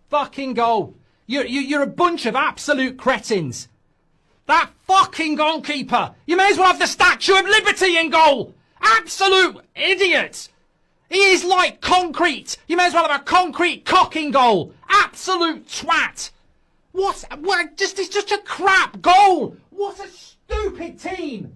fucking goal. You're a bunch of absolute cretins. That fucking goalkeeper. You may as well have the Statue of Liberty in goal. Absolute idiot. He is like concrete. You may as well have a concrete cock in goal. Absolute twat. It's just a crap goal. What a stupid team.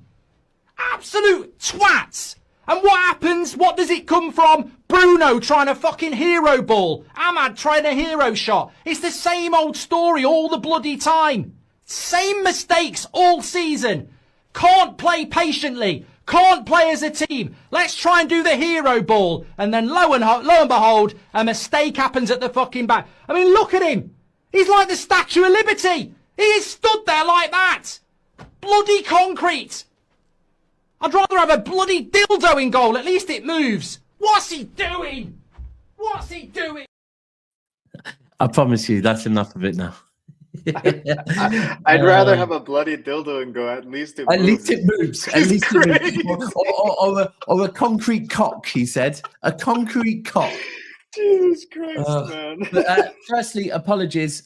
Absolute twats. And what happens? What does it come from? Bruno trying a fucking hero ball. Ahmad trying a hero shot. It's the same old story all the bloody time. Same mistakes all season. Can't play patiently. Can't play as a team. Let's try and do the hero ball. And then lo and behold, a mistake happens at the fucking back. I mean, look at him. He's like the Statue of Liberty. He is stood there like that. Bloody concrete. I'd rather have a bloody dildo in goal. At least it moves. What's he doing? What's he doing? I promise you, that's enough of it now. I'd rather have a bloody dildo and go. At least it moves. At least it moves. Or a concrete cock, he said. A concrete cock. Jesus Christ, man. Firstly, apologies.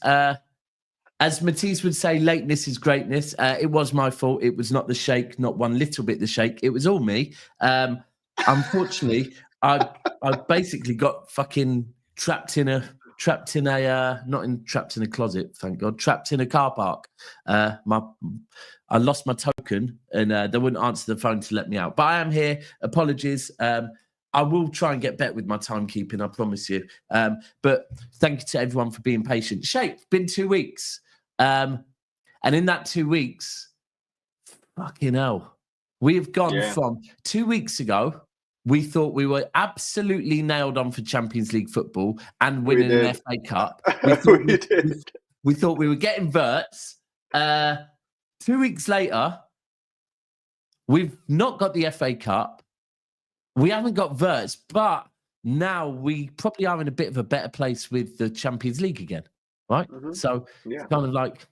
As Matisse would say, lateness is greatness. It was my fault. It was not the shake, not one little bit the shake. It was all me. Unfortunately, I basically got fucking trapped in a closet, thank God, trapped in a car park. I lost my token and they wouldn't answer the phone to let me out. But I am here. Apologies. I will try and get better with my timekeeping, I promise you. But thank you to everyone for being patient. Shake, been 2 weeks. And in that 2 weeks, fucking hell, we have gone from 2 weeks ago. We thought we were absolutely nailed on for Champions League football and winning an FA Cup. We thought we were getting verts. 2 weeks later, we've not got the FA Cup. We haven't got verts, but now we probably are in a bit of a better place with the Champions League again, right? Mm-hmm. So it's kind of like,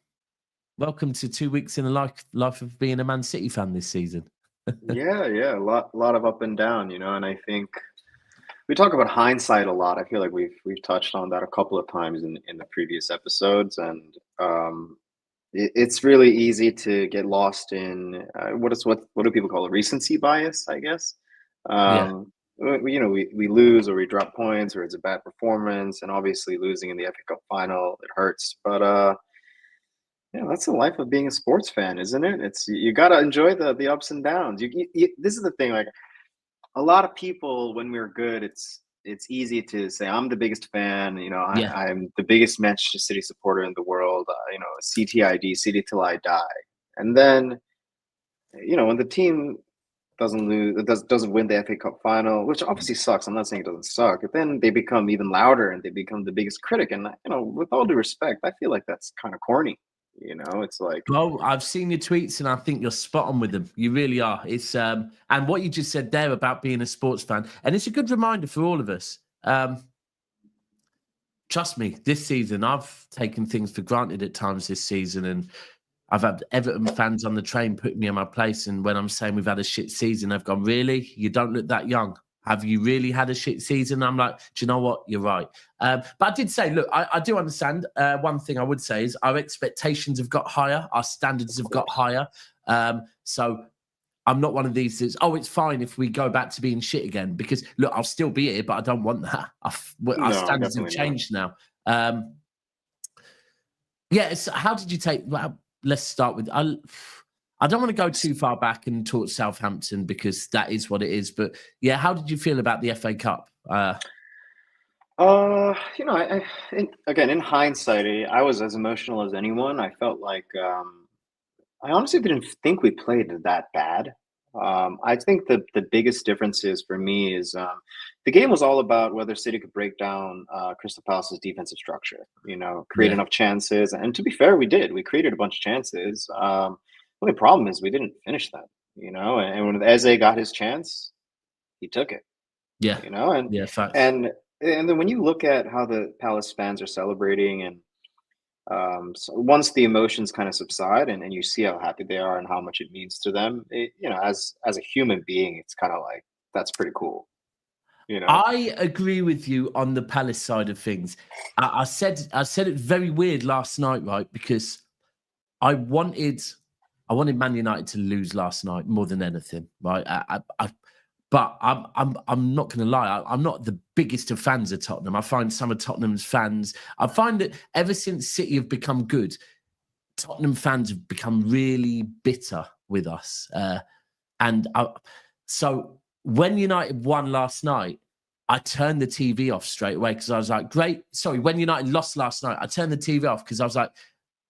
welcome to 2 weeks in the life of being a Man City fan this season. A lot of up and down, you know, and I think we talk about hindsight a lot. I feel like we've touched on that a couple of times in the previous episodes, and it's really easy to get lost in what do people call it? Recency bias, I guess. We lose or we drop points or it's a bad performance, and obviously losing in the FA Cup final, it hurts, but that's the life of being a sports fan, isn't it? It's you got to enjoy the ups and downs. This is the thing. Like a lot of people, when we're good, it's easy to say I'm the biggest fan. You know, I'm the biggest Manchester City supporter in the world. CTID, City till I die. And then, when the team doesn't win the FA Cup final, which obviously sucks. I'm not saying it doesn't suck. But then they become even louder and they become the biggest critic. And with all due respect, I feel like that's kind of corny. It's like, well, I've seen your tweets and I think you're spot on with them. You really are. It's and what you just said there about being a sports fan, and it's a good reminder for all of us. Trust me, this season I've taken things for granted at times this season, and I've had Everton fans on the train putting me in my place. And when I'm saying we've had a shit season, I've gone, really? You don't look that young. Have you really had a shit season? I'm like, do you know what? You're right. But I did say, look, I do understand. One thing I would say is our expectations have got higher. Our standards have got higher. So I'm not one of these that's, it's fine if we go back to being shit again. Because, look, I'll still be here, but I don't want that. Our standards have changed now. So how did you take... Let's start with... I don't want to go too far back and talk Southampton because that is what it is. But yeah, how did you feel about the FA Cup? In hindsight, I was as emotional as anyone. I felt like I honestly didn't think we played that bad. I think the biggest differences for me is the game was all about whether City could break down Crystal Palace's defensive structure, create enough chances. And to be fair, we did. We created a bunch of chances. The only problem is we didn't finish them, and when Eze got his chance, he took it. Yeah. Facts. And then when you look at how the Palace fans are celebrating, and so once the emotions kind of subside and you see how happy they are and how much it means to them, as a human being, it's kind of like, that's pretty cool. You know, I agree with you on the Palace side of things. I said it very weird last night, right? Because I wanted Man United to lose last night more than anything, right? But I'm not going to lie. I'm not the biggest of fans of Tottenham. I find some of Tottenham's fans. I find that ever since City have become good, Tottenham fans have become really bitter with us. So when United won last night, I turned the TV off straight away because I was like, great. Sorry, when United lost last night, I turned the TV off because I was like,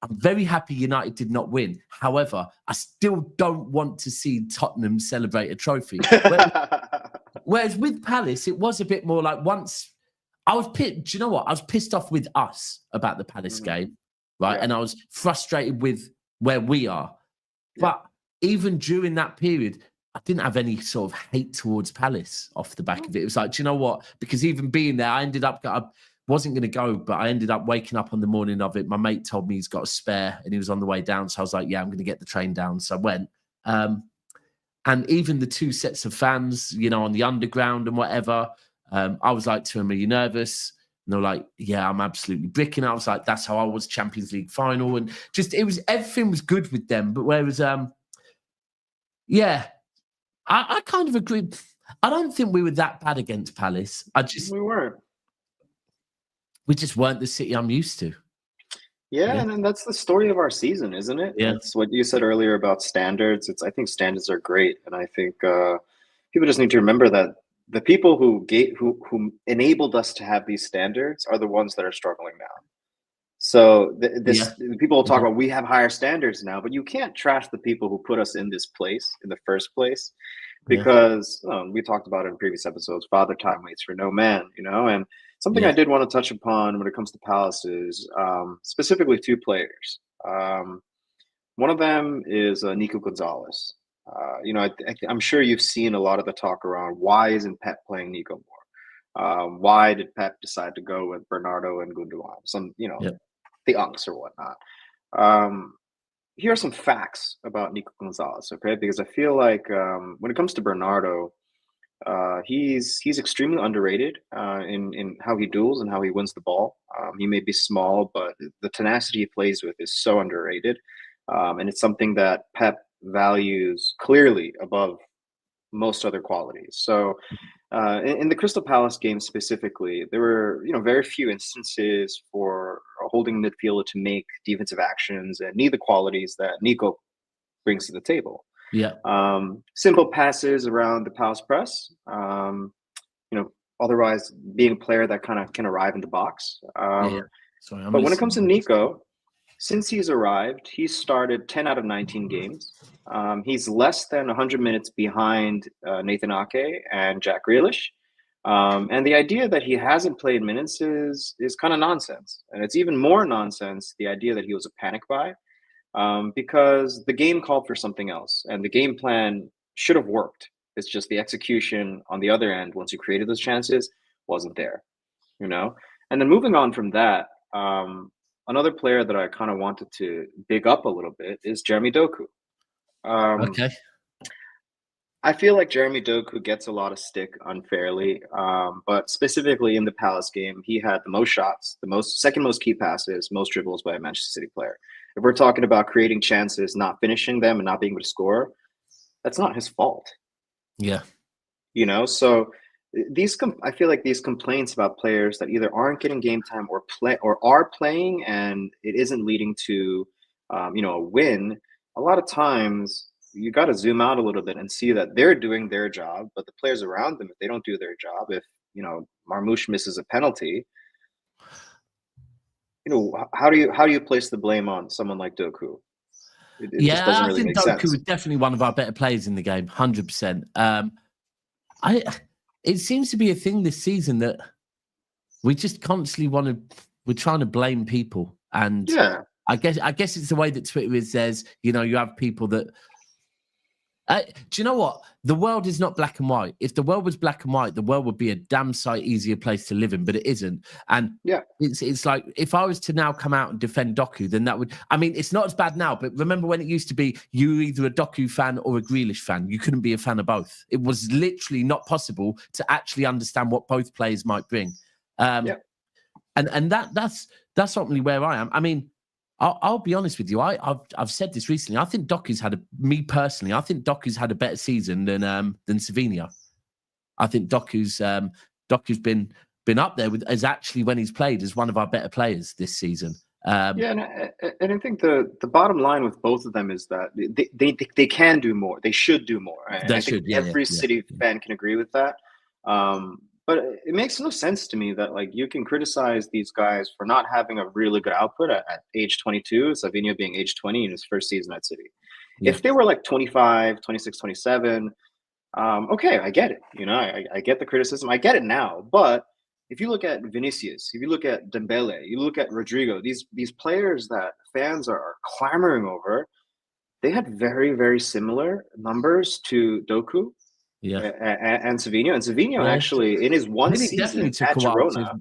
I'm very happy United did not win. However, I still don't want to see Tottenham celebrate a trophy. Whereas with Palace, it was a bit more like once I was pissed. Do you know what? I was pissed off with us about the Palace game, right? Yeah. And I was frustrated with where we are. Yeah. But even during that period, I didn't have any sort of hate towards Palace off the back of it. It was like, do you know what? Because even being there, I wasn't going to go, but I ended up waking up on the morning of it. My mate told me he's got a spare and he was on the way down. So I was like, yeah, I'm going to get the train down. So I went. And even the two sets of fans, you know, on the underground and whatever, I was like to them, are you nervous? And they were like, yeah, I'm absolutely bricking. I was like, that's how I was Champions League final. And just, everything was good with them. But whereas, I kind of agree. I don't think we were that bad against Palace. We weren't. We just weren't the City I'm used to. Yeah, and then that's the story of our season, isn't it? Yeah. That's what you said earlier about standards. I think standards are great, and I think people just need to remember that the people who enabled us to have these standards are the ones that are struggling now. So the people will talk about we have higher standards now, but you can't trash the people who put us in this place in the first place, because we talked about it in previous episodes. Father time waits for no man, you know. And something I did want to touch upon when it comes to Palace is specifically two players. One of them is Nico Gonzalez. You know, I'm sure you've seen a lot of the talk around why isn't Pep playing Nico more? Why did Pep decide to go with Bernardo and Gundogan? Some, you know, the unks or whatnot. Here are some facts about Nico Gonzalez, okay? Because I feel like when it comes to Bernardo, he's extremely underrated in how he duels and how he wins the ball. He may be small, but the tenacity he plays with is so underrated, and it's something that Pep values clearly above most other qualities. So in the Crystal Palace game specifically, there were very few instances for holding midfielder to make defensive actions and need the qualities that Nico brings to the table. Yeah. Simple passes around the Palace press. Otherwise being a player that kind of can arrive in the box. But when it comes to Nico, since he's arrived, he's started 10 out of 19 games. He's less than 100 minutes behind Nathan Ake and Jack Grealish. And the idea that he hasn't played minutes is kind of nonsense. And it's even more nonsense, the idea that he was a panic buy, because the game called for something else. And the game plan should have worked. It's just the execution on the other end, once you created those chances, wasn't there. And then moving on from that, another player that I kind of wanted to big up a little bit is Jeremy Doku. Okay. I feel like Jeremy Doku gets a lot of stick unfairly, but specifically in the Palace game, he had the most shots, second most key passes, most dribbles by a Manchester City player. If we're talking about creating chances, not finishing them, and not being able to score, that's not his fault. Yeah. So I feel like these complaints about players that either aren't getting game time or are playing and it isn't leading to, a win. A lot of times you got to zoom out a little bit and see that they're doing their job, but the players around them, if they don't do their job, if Marmoush misses a penalty, how do you place the blame on someone like Doku? It just doesn't really make sense. I think Doku was definitely one of our better players in the game, 100%. It seems to be a thing this season that we just constantly we're trying to blame people. And I guess it's the way that Twitter says, you have people that, Do you know what? The world is not black and white. If the world was black and white, the world would be a damn sight easier place to live in, but it isn't. And it's like, if I was to now come out and defend Doku, then that would, I mean, it's not as bad now, but remember when it used to be you were either a Doku fan or a Grealish fan. You couldn't be a fan of both. It was literally not possible to actually understand what both players might bring. And that's ultimately where I am. I mean, I'll be honest with you. I've said this recently. I think Doku's had me personally, I think Doku's had a better season than Savinho. I think Doku's been up there as actually when he's played as one of our better players this season. And I think the bottom line with both of them is that they can do more. They should do more. Right? They should. Every City fan can agree with that. But it makes no sense to me that like you can criticize these guys for not having a really good output at age 22, Savinho being age 20 in his first season at City. Yeah. If they were like 25, 26, 27, okay, I get it. You know, I get the criticism. I get it now. But if you look at Vinicius, if you look at Dembele, you look at Rodrigo, these players that fans are clamoring over, they had very, very similar numbers to Doku. And Savinho. And Savinho actually, in his one season at Girona,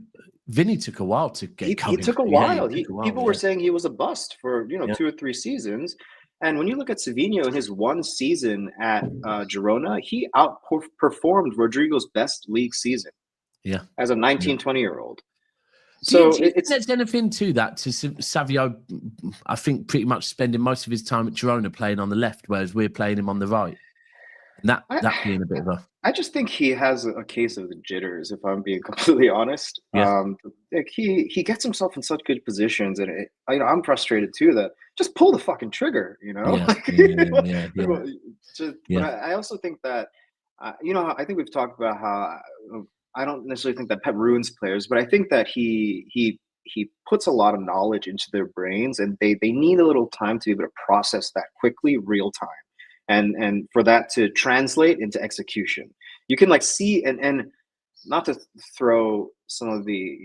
Vinny took a while to get he took a while. People were saying he was a bust for 2 or 3 seasons. And when you look at Savinho in his one season at Girona, he outperformed Rodrigo's best league season. Yeah, as a 19, 20-year-old. So do you think there's anything to that, to Savio, I think, pretty much spending most of his time at Girona playing on the left, whereas we're playing him on the right? And that being a bit of a... I just think he has a case of the jitters, if I'm being completely honest. Yeah. Like he gets himself in such good positions, and I'm frustrated too that just pull the fucking trigger, you know? But I also think that, I think we've talked about how I don't necessarily think that Pep ruins players, but I think that he puts a lot of knowledge into their brains, and they need a little time to be able to process that quickly, real time. And for that to translate into execution, you can like see and not to throw some of the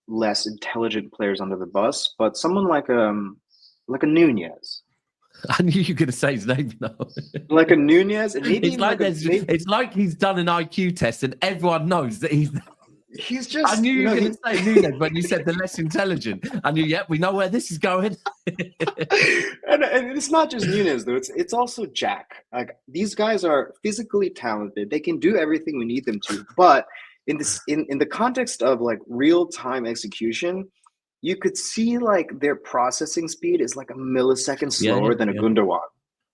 less intelligent players under the bus, but someone like a Nunez. I knew you were going to say his name now. Like a Nunez, and maybe it's like he's done an IQ test, and everyone knows that he's just. I knew you were going to say Nunez when you said the less intelligent. I knew, we know where this is going. and it's not just Nunez though. It's also Jack. Like these guys are physically talented. They can do everything we need them to. But in the context of like real time execution, you could see like their processing speed is like a millisecond slower than a Gundogan.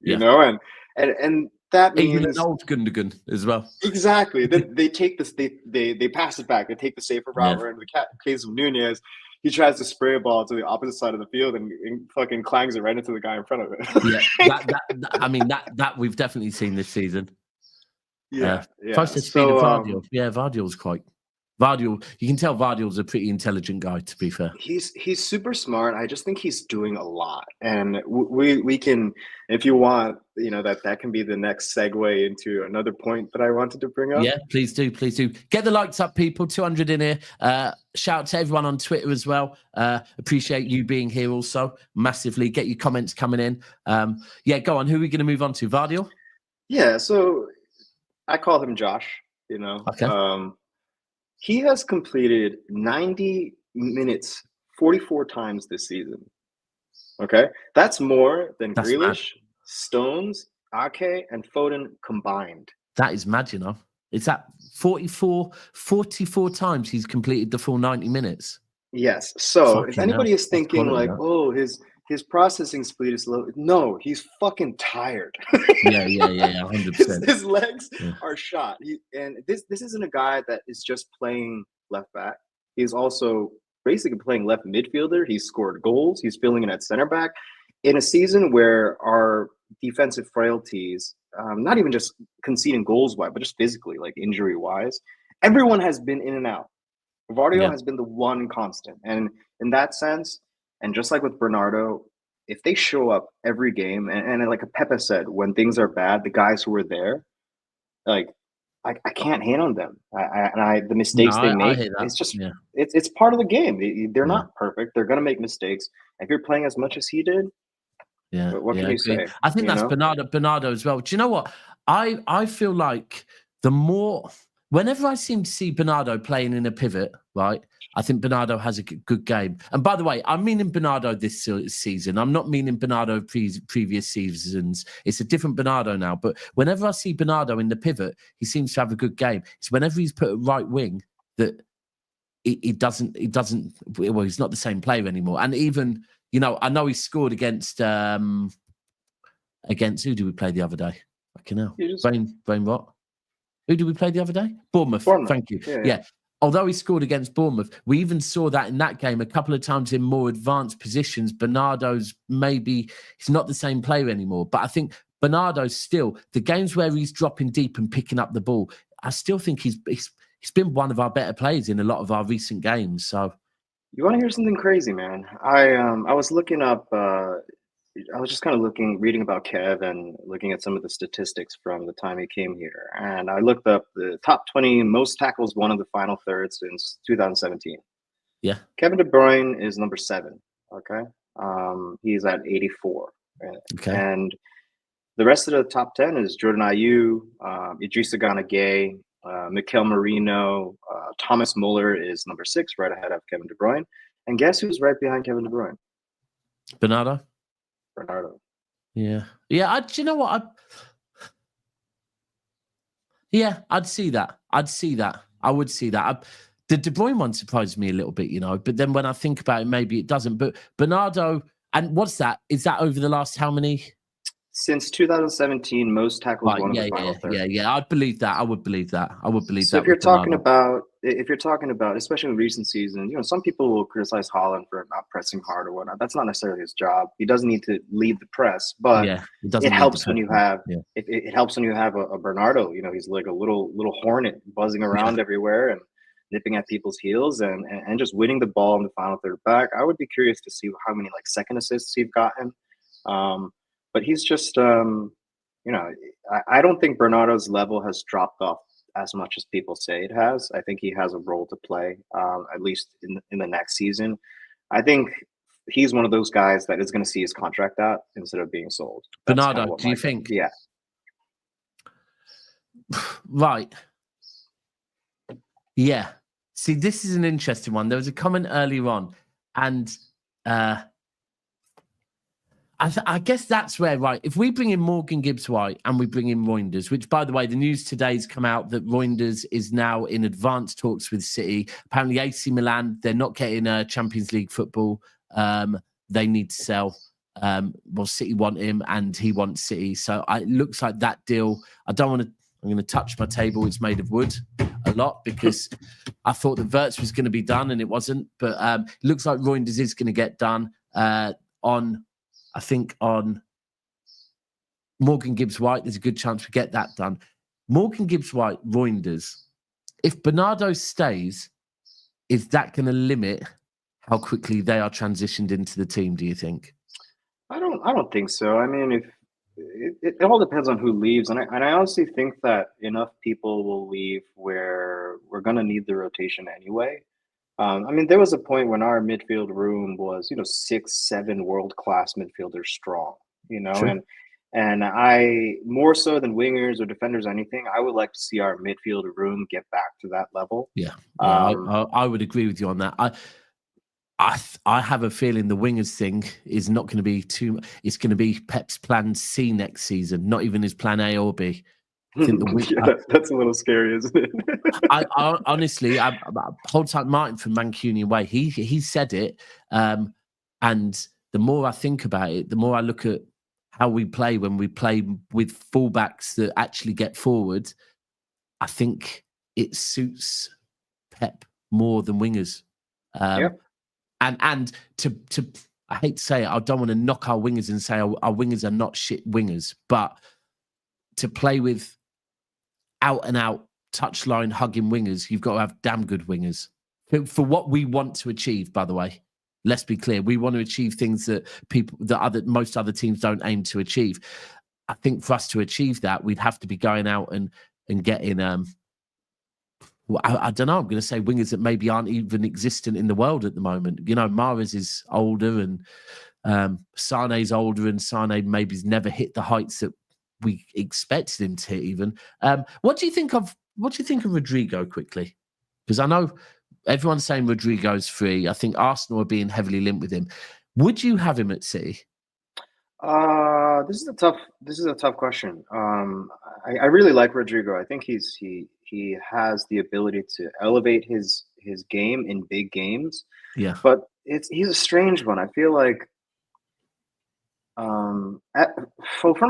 You know, and that means even an old Gundogan as well. Exactly. They take this. They pass it back. They take the safer route. Or in the case of Nunez, he tries to spray a ball to the opposite side of the field and fucking clangs it right into the guy in front of it. I mean that we've definitely seen this season. Close to speed of Vardiol. Vardiol's quite. Vardiol, you can tell Vardiol's a pretty intelligent guy, to be fair. He's super smart. I just think he's doing a lot. And we can, if you want, that can be the next segue into another point that I wanted to bring up. Yeah, please do. Get the likes up, people. 200 in here. Shout out to everyone on Twitter as well. Appreciate you being here also, massively. Get your comments coming in. Go on. Who are we going to move on to? Vardiol? Yeah, so I call him Josh, Okay. He has completed 90 minutes 44 times this season. Okay? That's more than Grealish, Stones, Ake, and Foden combined. That is mad, It's at 44 times he's completed the full 90 minutes. Yes. So if anybody is thinking his processing speed is low, no, he's fucking tired. 100%. His legs are shot. This isn't a guy that is just playing left back. He's also basically playing left midfielder. He's scored goals. He's filling in at center back in a season where our defensive frailties, not even just conceding goals wise, but just physically, like injury wise, everyone has been in and out. Vardiol has been the one constant, and in that sense. And just like with Bernardo, if they show up every game, and like Pepe said, when things are bad, the guys who are there, like I can't hate on them. The mistakes they make, it's just it's part of the game. They're not perfect. They're gonna make mistakes. If you're playing as much as he did, what can you say? I think that's Bernardo as well. Do you know what? I feel like the more, whenever I seem to see Bernardo playing in a pivot, right, I think Bernardo has a good game. And by the way, I'm meaning Bernardo this season. I'm not meaning Bernardo previous seasons. It's a different Bernardo now. But whenever I see Bernardo in the pivot, he seems to have a good game. It's whenever he's put at right wing that he doesn't, well, he's not the same player anymore. And even, you know, I know he scored against who did we play the other day? Fucking hell. Brain what? Who did we play the other day? Bournemouth. Thank you. Yeah. Although he scored against Bournemouth, we even saw that in that game a couple of times in more advanced positions. Bernardo's maybe, he's not the same player anymore. But I think Bernardo's still, the games where he's dropping deep and picking up the ball, I still think he's been one of our better players in a lot of our recent games. So, you want to hear something crazy, man? I was looking up. I was just kind of reading about Kev and looking at some of the statistics from the time he came here, and I looked up the top 20 most tackles won in the final third since 2017. Yeah, Kevin De Bruyne is number 7. Okay, he's at 84. Okay, and the rest of the top 10 is Jordan Ayew, Idrissa Gana Gueye, Mikel Merino, Thomas Muller is number 6, right ahead of Kevin De Bruyne. And guess who's right behind Kevin De Bruyne? Bernardo. Yeah. Do you know what? I'd see that. I would see that. The De Bruyne one surprised me a little bit, you know. But then when I think about it, maybe it doesn't. But Bernardo, and what's that? Is that over the last how many? Since 2017, most tackles won in the final third. Yeah. I'd believe that. I would believe that. So if you're talking about, especially in recent seasons, you know, some people will criticize Haaland for not pressing hard or whatnot. That's not necessarily his job. He doesn't need to lead the press, but it helps when you have it helps when you have a Bernardo. You know, he's like a little hornet buzzing around everywhere and nipping at people's heels and just winning the ball in the final third back. I would be curious to see how many like second assists he's gotten. But he's just, you know, I don't think Bernardo's level has dropped off as much as people say it has. I think he has a role to play, at least in the next season. I think he's one of those guys that is going to see his contract out instead of being sold. Bernardo, do you think? Yeah. Right. Yeah. See, this is an interesting one. There was a comment earlier on, and I guess that's where, right, if we bring in Morgan Gibbs-White and we bring in Reijnders, which, by the way, the news today's come out that Reijnders is now in advanced talks with City. Apparently, AC Milan, they're not getting Champions League football. They need to sell. Well, City want him and he wants City. So it looks like that deal, I'm going to touch my table. It's made of wood a lot because I thought that Wirtz was going to be done and it wasn't. But it looks like Reijnders is going to get done on Morgan Gibbs-White. There's a good chance we get that done. Morgan Gibbs-White, Reijnders. If Bernardo stays, is that going to limit how quickly they are transitioned into the team, do you think? I don't think so. I mean, if it all depends on who leaves, and I honestly think that enough people will leave where we're going to need the rotation anyway. I mean, there was a point when our midfield room was, 6-7 world-class midfielders strong, True. and I, more so than wingers or defenders or anything, I would like to see our midfield room get back to that level. Yeah, I would agree with you on that. I have a feeling the wingers thing is not going to be it's going to be Pep's plan C next season, not even his plan A or B. I think that's a little scary, isn't it? I honestly, hold tight, Martin from Mancunian Way. He said it, and the more I think about it, the more I look at how we play when we play with fullbacks that actually get forward. I think it suits Pep more than wingers. And to I hate to say it, I don't want to knock our wingers and say our wingers are not shit wingers, but to play with out and out touchline hugging wingers, you've got to have damn good wingers for what we want to achieve. By the way, let's be clear, we want to achieve things that most other teams don't aim to achieve. I think for us to achieve that, we'd have to be going out and getting I don't know. I'm going to say wingers that maybe aren't even existent in the world at the moment. Mahrez is older and Sane's older, and Sane maybe's never hit the heights that we expected him to hit even. What do you think of Rodrigo quickly? Because I know everyone's saying Rodrigo's free. I think Arsenal are being heavily linked with him. Would you have him at City? This is a tough question. I really like Rodrigo. I think he has the ability to elevate his game in big games. Yeah. But he's a strange one. I feel like from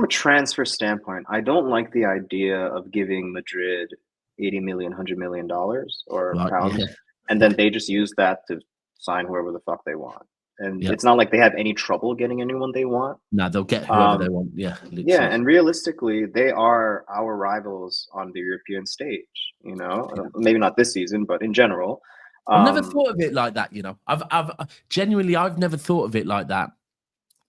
a transfer standpoint, I don't like the idea of giving Madrid 80 million, $100 million or pounds, and then they just use that to sign whoever the fuck they want. And it's not like they have any trouble getting anyone they want. No, they'll get whoever they want. Yeah. Literally. Yeah, and realistically, they are our rivals on the European stage. You know, maybe not this season, but in general. I've never thought of it like that. You know, I've genuinely never thought of it like that.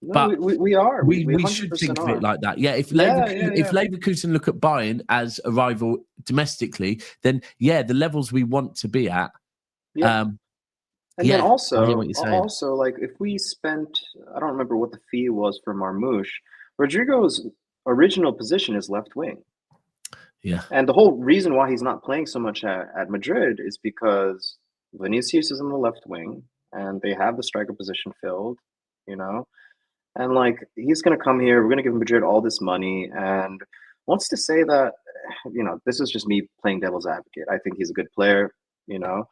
No, but we are. We should think of it like that. Yeah, if Leverkusen look at Bayern as a rival domestically, then the levels we want to be at. Yeah. And then also, like if we spent, I don't remember what the fee was for Marmoush. Rodrigo's original position is left wing. Yeah. And the whole reason why he's not playing so much at Madrid is because Vinicius is in the left wing and they have the striker position filled, you know. And like he's going to come here, we're going to give Madrid all this money, and wants to say that, you know, this is just me playing devil's advocate. I think he's a good player, you know.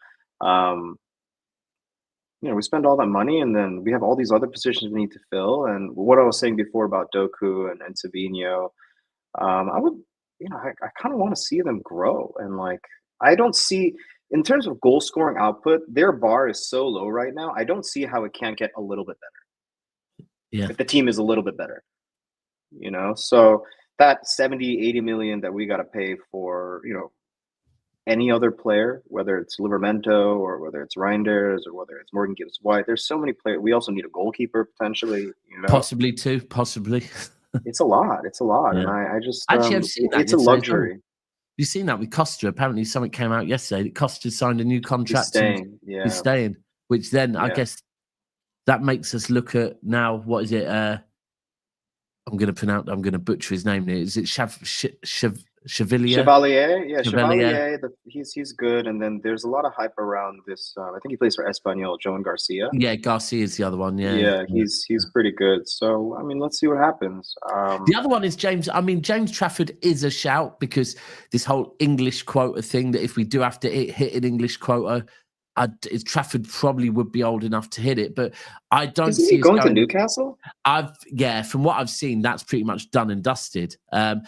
You know, we spend all that money, and then we have all these other positions we need to fill. And what I was saying before about Doku and Savinho, I would, you know, I kind of want to see them grow. And like, I don't see, in terms of goal scoring output, their bar is so low right now. I don't see how it can't get a little bit better. Yeah. If the team is a little bit better, you know. So that 70, 80 million that we got to pay for, you know, any other player, whether it's Livramento or whether it's Reijnders or whether it's Morgan Gibbs-White, there's so many players. We also need a goalkeeper potentially, you know. Possibly. It's a lot. Yeah. And I just actually I've seen that. It's a luxury. You've seen that with Costa. Apparently something came out yesterday that Costa signed a new contract. He's staying. Which then I guess that makes us look at now, what is it? I'm going to butcher his name. Is it Chevalier? Yeah, Chevalier. He's good. And then there's a lot of hype around this. I think he plays for Espanyol, Joan Garcia. Yeah, Garcia is the other one. Yeah, he's pretty good. So, I mean, let's see what happens. The other one is James. I mean, James Trafford is a shout because this whole English quota thing, that if we do have to hit an English quota, Trafford probably would be old enough to hit it, but I don't see he going to Newcastle. From what I've seen, that's pretty much done and dusted. I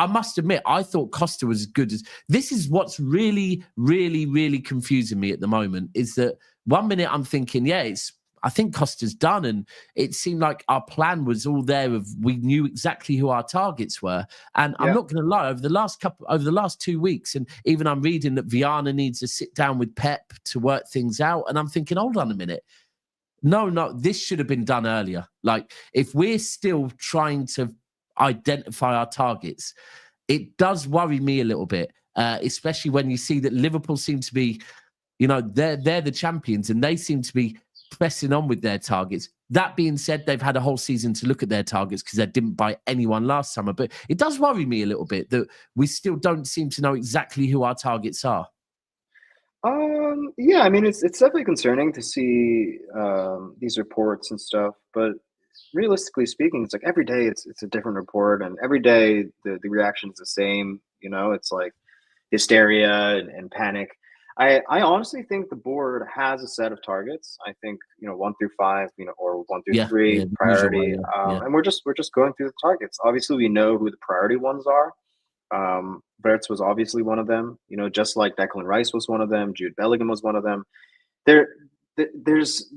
must admit, I thought Costa was as good as. This is what's really, really, really confusing me at the moment. Is that 1 minute I'm thinking, I think Costa's done, and it seemed like our plan was all there. We knew exactly who our targets were, and I'm not going to lie. Over the last 2 weeks, and even I'm reading that Viana needs to sit down with Pep to work things out, and I'm thinking, hold on a minute, no, this should have been done earlier. Like if we're still trying to identify our targets, it does worry me a little bit, especially when you see that Liverpool seem to be, you know, they're the champions, and they seem to be pressing on with their targets. That being said, they've had a whole season to look at their targets because they didn't buy anyone last summer. But it does worry me a little bit that we still don't seem to know exactly who our targets are. Yeah, I mean, it's definitely concerning to see these reports and stuff. But realistically speaking, it's like every day it's a different report, and every day the reaction is the same. You know, it's like hysteria and panic. I honestly think the board has a set of targets. I think, you know, 1 through 5, you know, or 1 through 3 priority. And we're just going through the targets. Obviously, we know who the priority ones are. Bertz was obviously one of them. You know, just like Declan Rice was one of them. Jude Bellingham was one of them. There is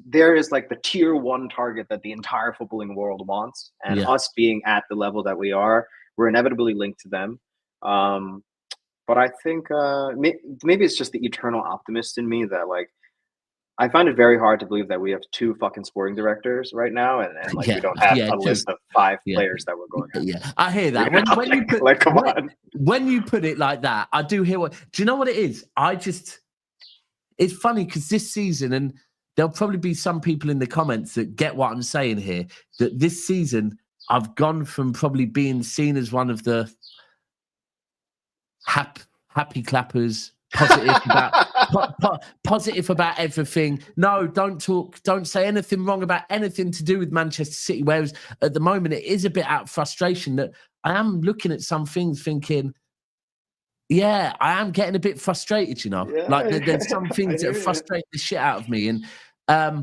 like the tier 1 target that the entire footballing world wants, and us being at the level that we are, we're inevitably linked to them. But I think maybe it's just the eternal optimist in me that, like, I find it very hard to believe that we have 2 fucking sporting directors right now, and like we don't have a list of 5 players that we're going after. Yeah, I hear that. When you put, like, come on. When you put it like that, I do hear what. Do you know what it is? It's funny because this season, and there'll probably be some people in the comments that get what I'm saying here, that this season I've gone from probably being seen as one of the happy clappers, positive about everything. No, don't say anything wrong about anything to do with Manchester City. Whereas at the moment, it is a bit out of frustration that I am looking at some things thinking, yeah, I am getting a bit frustrated, you know. Yeah, Like there's some things that frustrate the shit out of me. And I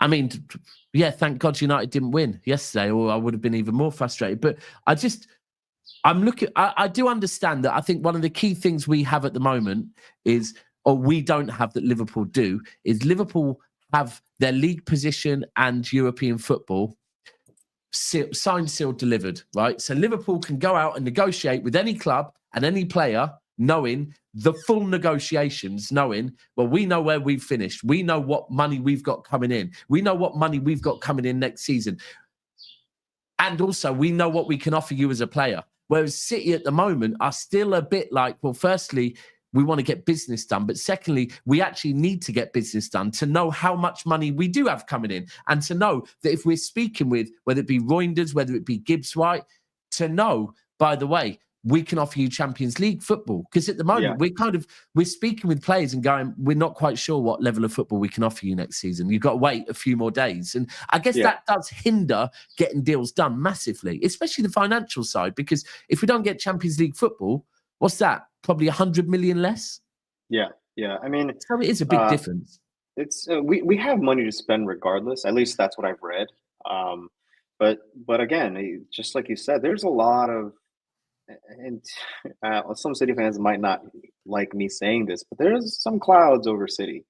mean, yeah, thank God United didn't win yesterday, or I would have been even more frustrated. But I'm looking, I do understand that. I think one of the key things we have at the moment is, or we don't have that Liverpool do, is Liverpool have their league position and European football signed, sealed, delivered, right? So Liverpool can go out and negotiate with any club and any player, knowing the full negotiations, knowing, well, we know where we've finished. We know what money we've got coming in. We know what money we've got coming in next season. And also, we know what we can offer you as a player. Whereas City at the moment are still a bit like, well, firstly, we want to get business done. But secondly, we actually need to get business done to know how much money we do have coming in. And to know that if we're speaking with, whether it be Reijnders, whether it be Gibbs-White, to know, by the way, we can offer you Champions League football. Because at the moment, we're speaking with players and going, we're not quite sure what level of football we can offer you next season. You've got to wait a few more days. And I guess that does hinder getting deals done massively, especially the financial side. Because if we don't get Champions League football, what's that? Probably 100 million less? Yeah. I mean, so it is a big difference. It's we have money to spend regardless. At least that's what I've read. But again, just like you said, there's a lot of, and some City fans might not like me saying this, but there's some clouds over City.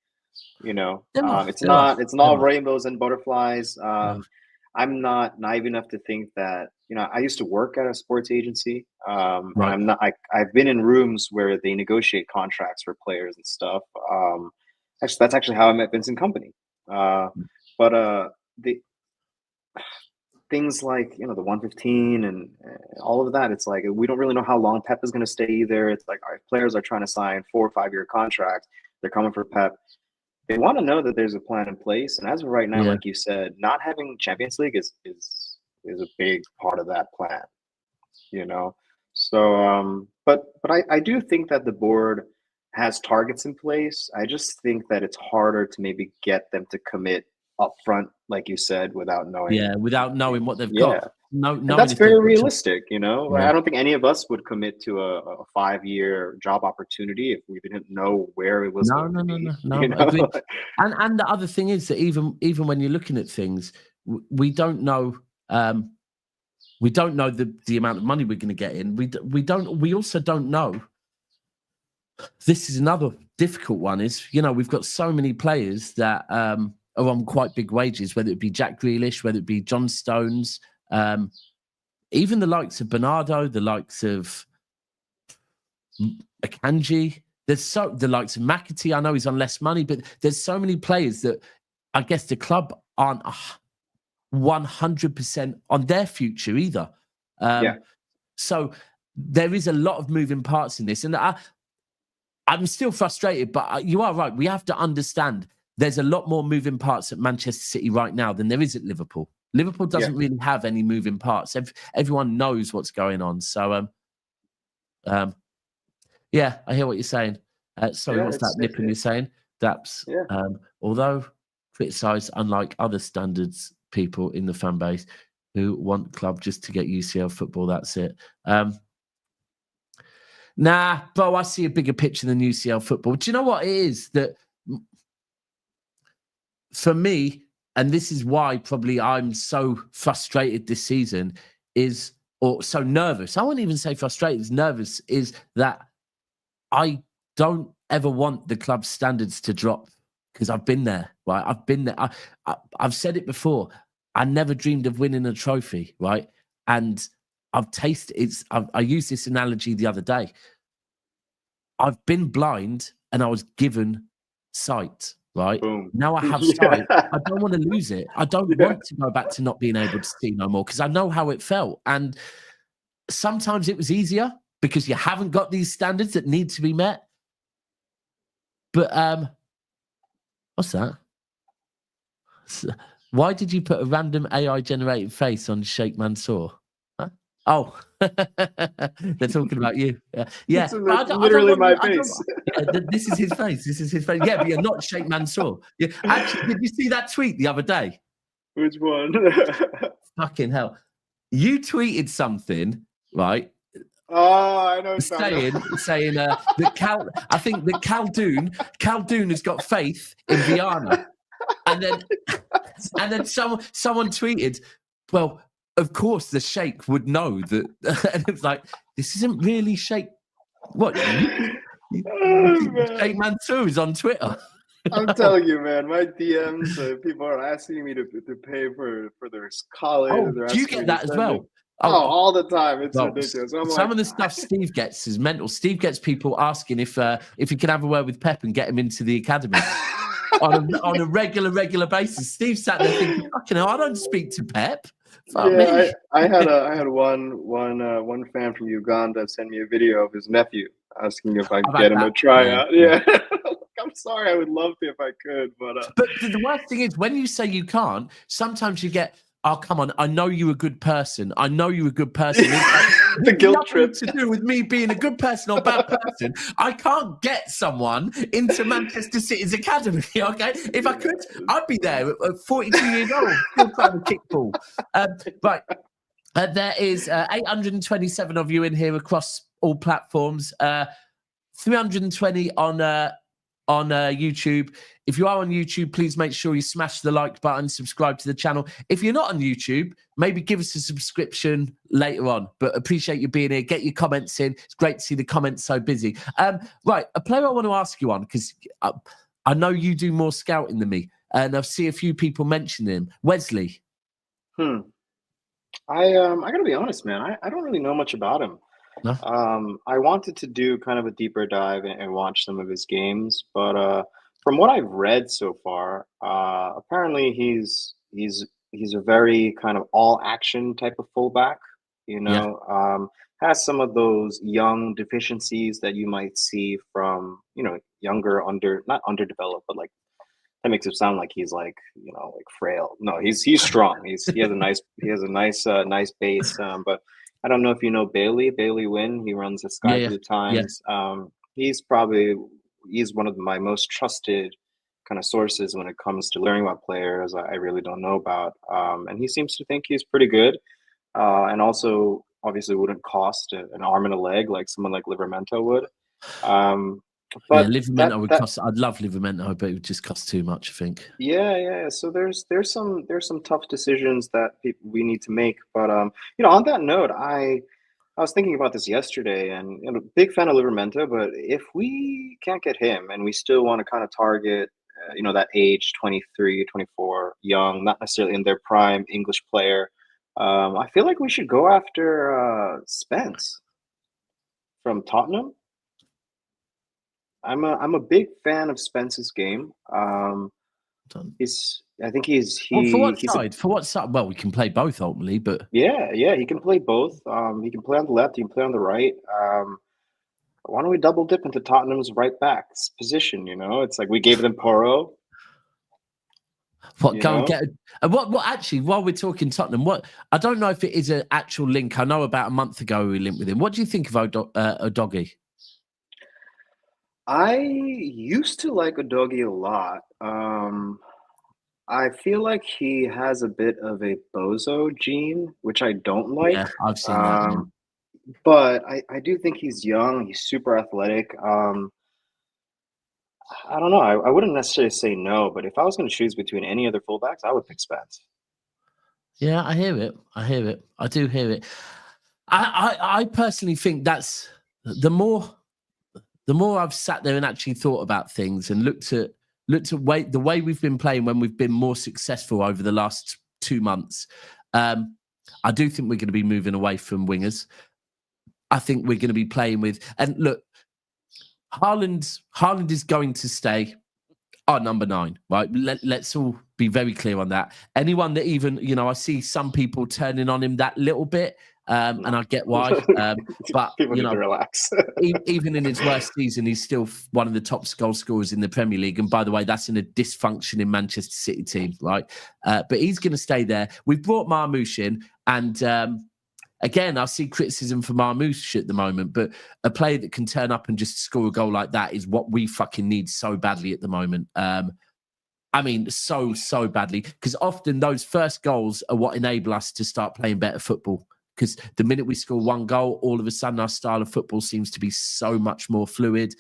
You know, it's not rainbows and butterflies. I'm not naive enough to think that, you know, I used to work at a sports agency. I've been in rooms where they negotiate contracts for players and stuff. Actually, that's actually how I met Vincent Kompany. But the things like, you know, the 115 and all of that, it's like, we don't really know how long Pep is going to stay either. It's like, our players are trying to sign 4 or 5 year contracts. They're coming for Pep. They want to know that there's a plan in place. And as of right now, like you said, not having Champions League is a big part of that plan, you know? So, but I do think that the board has targets in place. I just think that it's harder to maybe get them to commit up front, like you said, without knowing. Yeah, without knowing what they've got. No, that's very realistic, you know. I don't think any of us would commit to a 5-year job opportunity if we didn't know where it was. No. You know? And the other thing is that even when you're looking at things, we don't know. We don't know the amount of money we're going to get in. We also don't know. This is another difficult one. Is, you know, we've got so many players that are on quite big wages, whether it be Jack Grealish, whether it be John Stones. Even the likes of Bernardo, the likes of Akanji, the likes of McAtee. I know he's on less money, but there's so many players that I guess the club aren't 100% on their future either. So there is a lot of moving parts in this, and I'm still frustrated. But you are right. We have to understand there's a lot more moving parts at Manchester City right now than there is at Liverpool. Liverpool doesn't really have any moving parts. Everyone knows what's going on. So, yeah, I hear what you're saying. Sorry, what's that nipping you're saying? Daps. Although criticised, unlike other standards people in the fan base who want club just to get UCL football, that's it. Nah, Bo, I see a bigger picture than UCL football. Do you know what it is that, for me, and this is why probably I'm so frustrated this season, or so nervous. I won't even say frustrated, it's nervous, is that I don't ever want the club's standards to drop, because I've been there, right? I've been there. I've said it before. I never dreamed of winning a trophy, right? And I've tasted it. I used this analogy the other day. I've been blind and I was given sight. Right. Boom. Now I have sight. I don't want to lose it. I don't want to go back to not being able to see no more, because I know how it felt. And sometimes it was easier because you haven't got these standards that need to be met. But what's that? Why did you put a random AI generated face on Sheikh Mansour? Huh? Oh, they're talking about you. Yeah. It's But literally my I don't, face. this is his face. This is his face. Yeah, but you're not Sheikh Mansour. Yeah. Actually, did you see that tweet the other day? Which one? Fucking hell. You tweeted something, right? Oh, I know. Saying that I think that Khaldoon has got faith in Viana. And then someone tweeted, well, of course the Sheikh would know that. And it's like, this isn't really Sheikh. What? Sheikh Mansour is on Twitter. I'm telling you, man, my DMs, people are asking me to pay for their college. Oh, do you get that as well? Oh, all the time. It's ridiculous. Some of the stuff Steve gets is mental. Steve gets people asking if he can have a word with Pep and get him into the academy on a regular basis. Steve sat there thinking, "Fucking hell, I don't speak to Pep." Yeah, I had one fan from Uganda send me a video of his nephew asking if I could get him a tryout. Yeah. I'm sorry, I would love to if I could, but the worst thing is when you say you can't, sometimes you get, oh, come on, I know you're a good person. I know you're a good person. The guilt trip to do with me being a good person or bad person. I can't get someone into Manchester City's academy, okay? If I could, I'd be there at 42 years old, still playing a kickball. Right. There is 827 of you in here across all platforms. 320 on YouTube. If you are on YouTube, please make sure you smash the like button, subscribe to the channel. If you're not on YouTube, maybe give us a subscription later on. But appreciate you being here. Get your comments in. It's great to see the comments so busy. Right, a player I want to ask you on, because I know you do more scouting than me, and I see a few people mention him. Wesley. I gotta be honest, man. I don't really know much about him. No? I wanted to do kind of a deeper dive and watch some of his games, but from what I've read so far, apparently he's a very kind of all action type of fullback. Has some of those young deficiencies that you might see from younger not underdeveloped, but like that makes it sound like he's like like frail. No, he's strong. He has a nice base, but. I don't know if you know Bailey Wynn. He runs the Sky Blue Times. Yeah. He's one of my most trusted kind of sources when it comes to learning about players I really don't know about. And he seems to think he's pretty good. And also, obviously, wouldn't cost an arm and a leg like someone like Livramento would. But Livramento would cost. I'd love Livramento, but it would just cost too much, I think. Yeah. So there's some tough decisions that we need to make. But on that note, I was thinking about this yesterday, and big fan of Livramento. But if we can't get him, and we still want to kind of target, that age 23, 24, young, not necessarily in their prime English player, I feel like we should go after Spence from Tottenham. I'm a big fan of Spence's game. I think he's for what side? For what side? Well, we can play both ultimately, but yeah, he can play both. He can play on the left. He can play on the right. Why don't we double dip into Tottenham's right back's position? It's like we gave them Porro. What go and get? What actually? While we're talking Tottenham, I don't know if it is an actual link. I know about a month ago we linked with him. What do you think of Udogie? I used to like Udogie a lot. I feel like he has a bit of a bozo gene, which I don't like. Yeah, I've seen that. But I do think he's young. He's super athletic. I don't know. I wouldn't necessarily say no, but if I was going to choose between any other fullbacks, I would pick Spence. Yeah, I hear it. I do hear it. I personally think that's the more I've sat there and actually thought about things and looked at the way we've been playing when we've been more successful over the last 2 months. I do think we're going to be moving away from wingers. I think we're going to be playing with, and look, Haaland is going to stay our number 9, right? Let's all be very clear on that. Anyone that even, I see some people turning on him that little bit, and I get why. But People you need know, to relax. even in his worst season, he's still one of the top goal scorers in the Premier League. And by the way, that's in a dysfunctioning Manchester City team, right? But he's going to stay there. We've brought Marmoush in, and again, I see criticism for Marmoush at the moment, but a player that can turn up and just score a goal like that is what we fucking need so badly at the moment. I mean, so badly, because often those first goals are what enable us to start playing better football. Because the minute we score one goal, all of a sudden our style of football seems to be so much more fluid.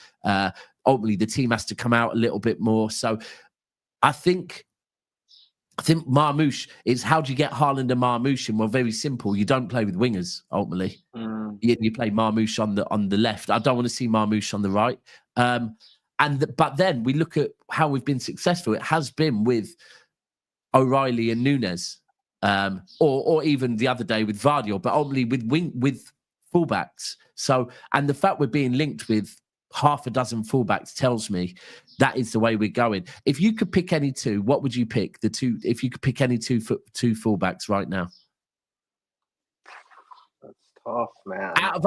Ultimately, the team has to come out a little bit more. So I think Marmoush is, how do you get Haaland and Marmoush in? Well, very simple. You don't play with wingers, ultimately. You play Marmoush on the left. I don't want to see Marmoush on the right. But then we look at how we've been successful. It has been with O'Reilly and Núñez. Or even the other day with Vardy, but ultimately with fullbacks. So, and the fact we're being linked with half a dozen fullbacks tells me that is the way we're going. If you could pick any two, what would you pick? If you could pick any two fullbacks right now, That's tough, man. out of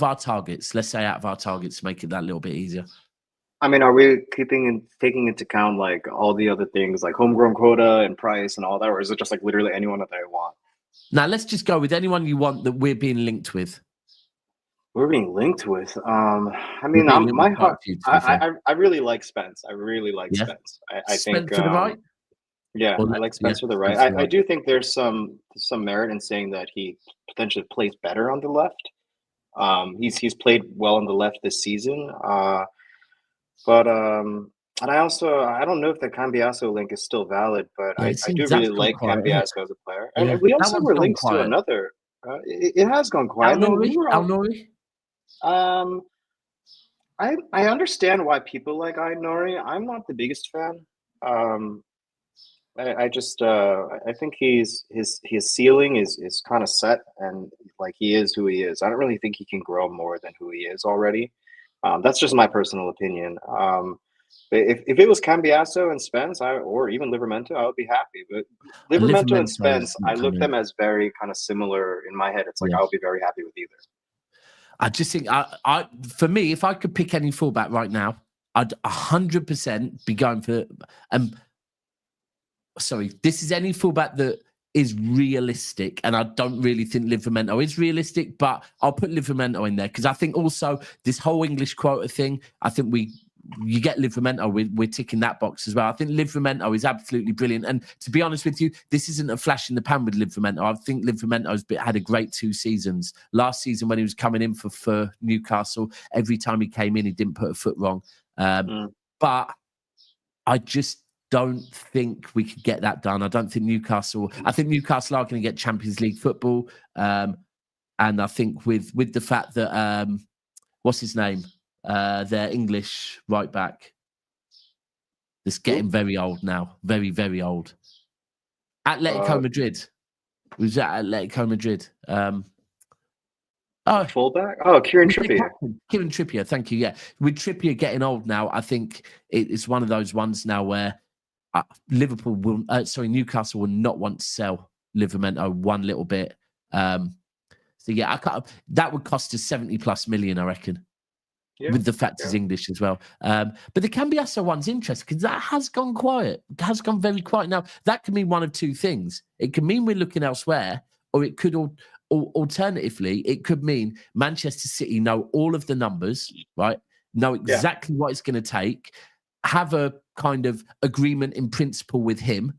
our targets, let's say out of our targets, to make it that little bit easier. I mean, are we taking into account like all the other things like homegrown quota and price and all that, or is it just like literally anyone that I want? Now let's just go with anyone you want that we're being linked with. We're being linked with. I mean, my heart. I really like Spence. I really like Spence. I think for the right. Yeah, I like Spence for the right. I do think there's some merit in saying that he potentially plays better on the left. He's played well on the left this season. But and I don't know if the Cambiasso link is still valid, but I do really like Cambiasso as a player. And we also were linked to another. It has gone quiet. Al-Nouri? I understand why people like Al-Nouri. I'm not the biggest fan. I think his ceiling is kind of set, and like he is who he is. I don't really think he can grow more than who he is already. That's just my personal opinion. But if it was Cambiasso and Spence, or even Livramento, I would be happy. But Livramento and Spence, I look them as very kind of similar in my head. It's like I would be very happy with either. I just think, for me, if I could pick any fullback right now, I'd 100% be going for. Sorry, this is any fullback that is realistic, and I don't really think Livramento is realistic, but I'll put Livramento in there because I think also this whole English quota thing, I think you get Livramento, we're ticking that box as well. I think Livramento is absolutely brilliant, and to be honest with you, this isn't a flash in the pan with Livramento. I think Livramento's had a great 2 seasons. Last season when he was coming in for Newcastle, every time he came in, he didn't put a foot wrong. But I just don't think we could get that done. I don't think Newcastle are going to get Champions League football. And I think with the fact that, what's his name? Their English right back that's getting very old now. Very, very old. Atletico Madrid. Was at Atletico Madrid. Fullback? Oh, Kieran Trippier. Kieran Trippier, thank you. Yeah. With Trippier getting old now, I think it's one of those ones now where Newcastle will not want to sell Livramento one little bit. So yeah, that would cost us 70+ million, I reckon. Yeah, with the fact he's English as well. But the Cambiasso one's interesting because that has gone quiet. It has gone very quiet. Now, that can mean one of two things. It can mean we're looking elsewhere, or it could alternatively, it could mean Manchester City know all of the numbers, right? Know exactly what it's going to take, have a kind of agreement in principle with him,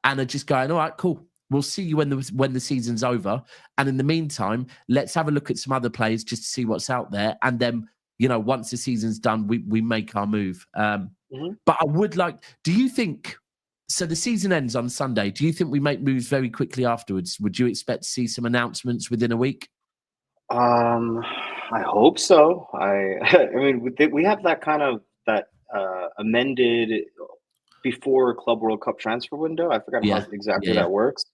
and are just going, all right, cool. We'll see you when the season's over. And in the meantime, let's have a look at some other players just to see what's out there. And then, once the season's done, we make our move. But I would like, do you think, so the season ends on Sunday, do you think we make moves very quickly afterwards? Would you expect to see some announcements within a week? I hope so. I mean, we have that kind of, amended before Club World Cup transfer window. I forgot how exactly that works.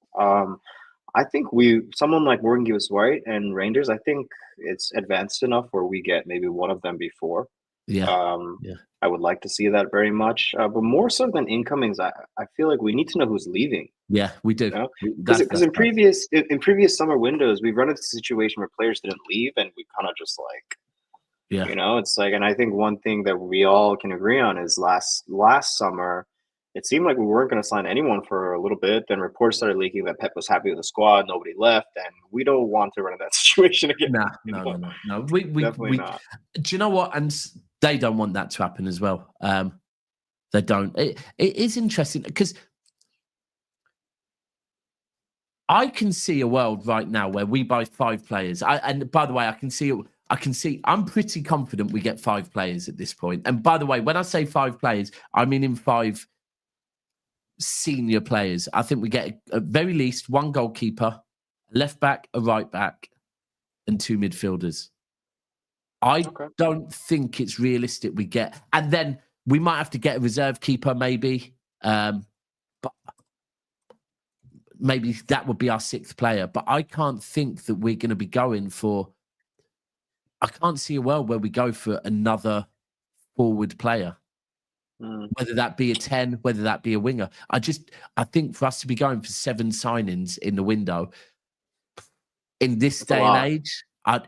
I think someone like Reijnders Gibbs-White and Reijnders, I think it's advanced enough where we get maybe one of them before. Yeah. Um, Yeah. I would like to see that very much, but more so than incomings, I feel like we need to know who's leaving. Yeah, we do. You know, That's because in right. previous summer windows, we've run into a situation where players didn't leave, and we kind of just like, Yeah. it's like, and I think one thing that we all can agree on is last summer, it seemed like we weren't going to sign anyone for a little bit. Then reports started leaking that Pep was happy with the squad, nobody left, and we don't want to run into that situation again. No. We Definitely not. Do you know what? And they don't want that to happen as well. They don't. It is interesting because I can see a world right now where we buy 5 players. And by the way, I can see. I'm pretty confident we get 5 players at this point. And by the way, when I say 5 players, I mean in 5 senior players. I think we get at very least 1 goalkeeper, a left back, a right back, and 2 midfielders. I don't think it's realistic we get, and then we might have to get a reserve keeper, maybe. But maybe that would be our 6th player. But I can't think that we're going to be going for. I can't see a world where we go for another forward player, whether that be a 10, whether that be a winger. I think for us to be going for 7 signings in the window in this day and age, it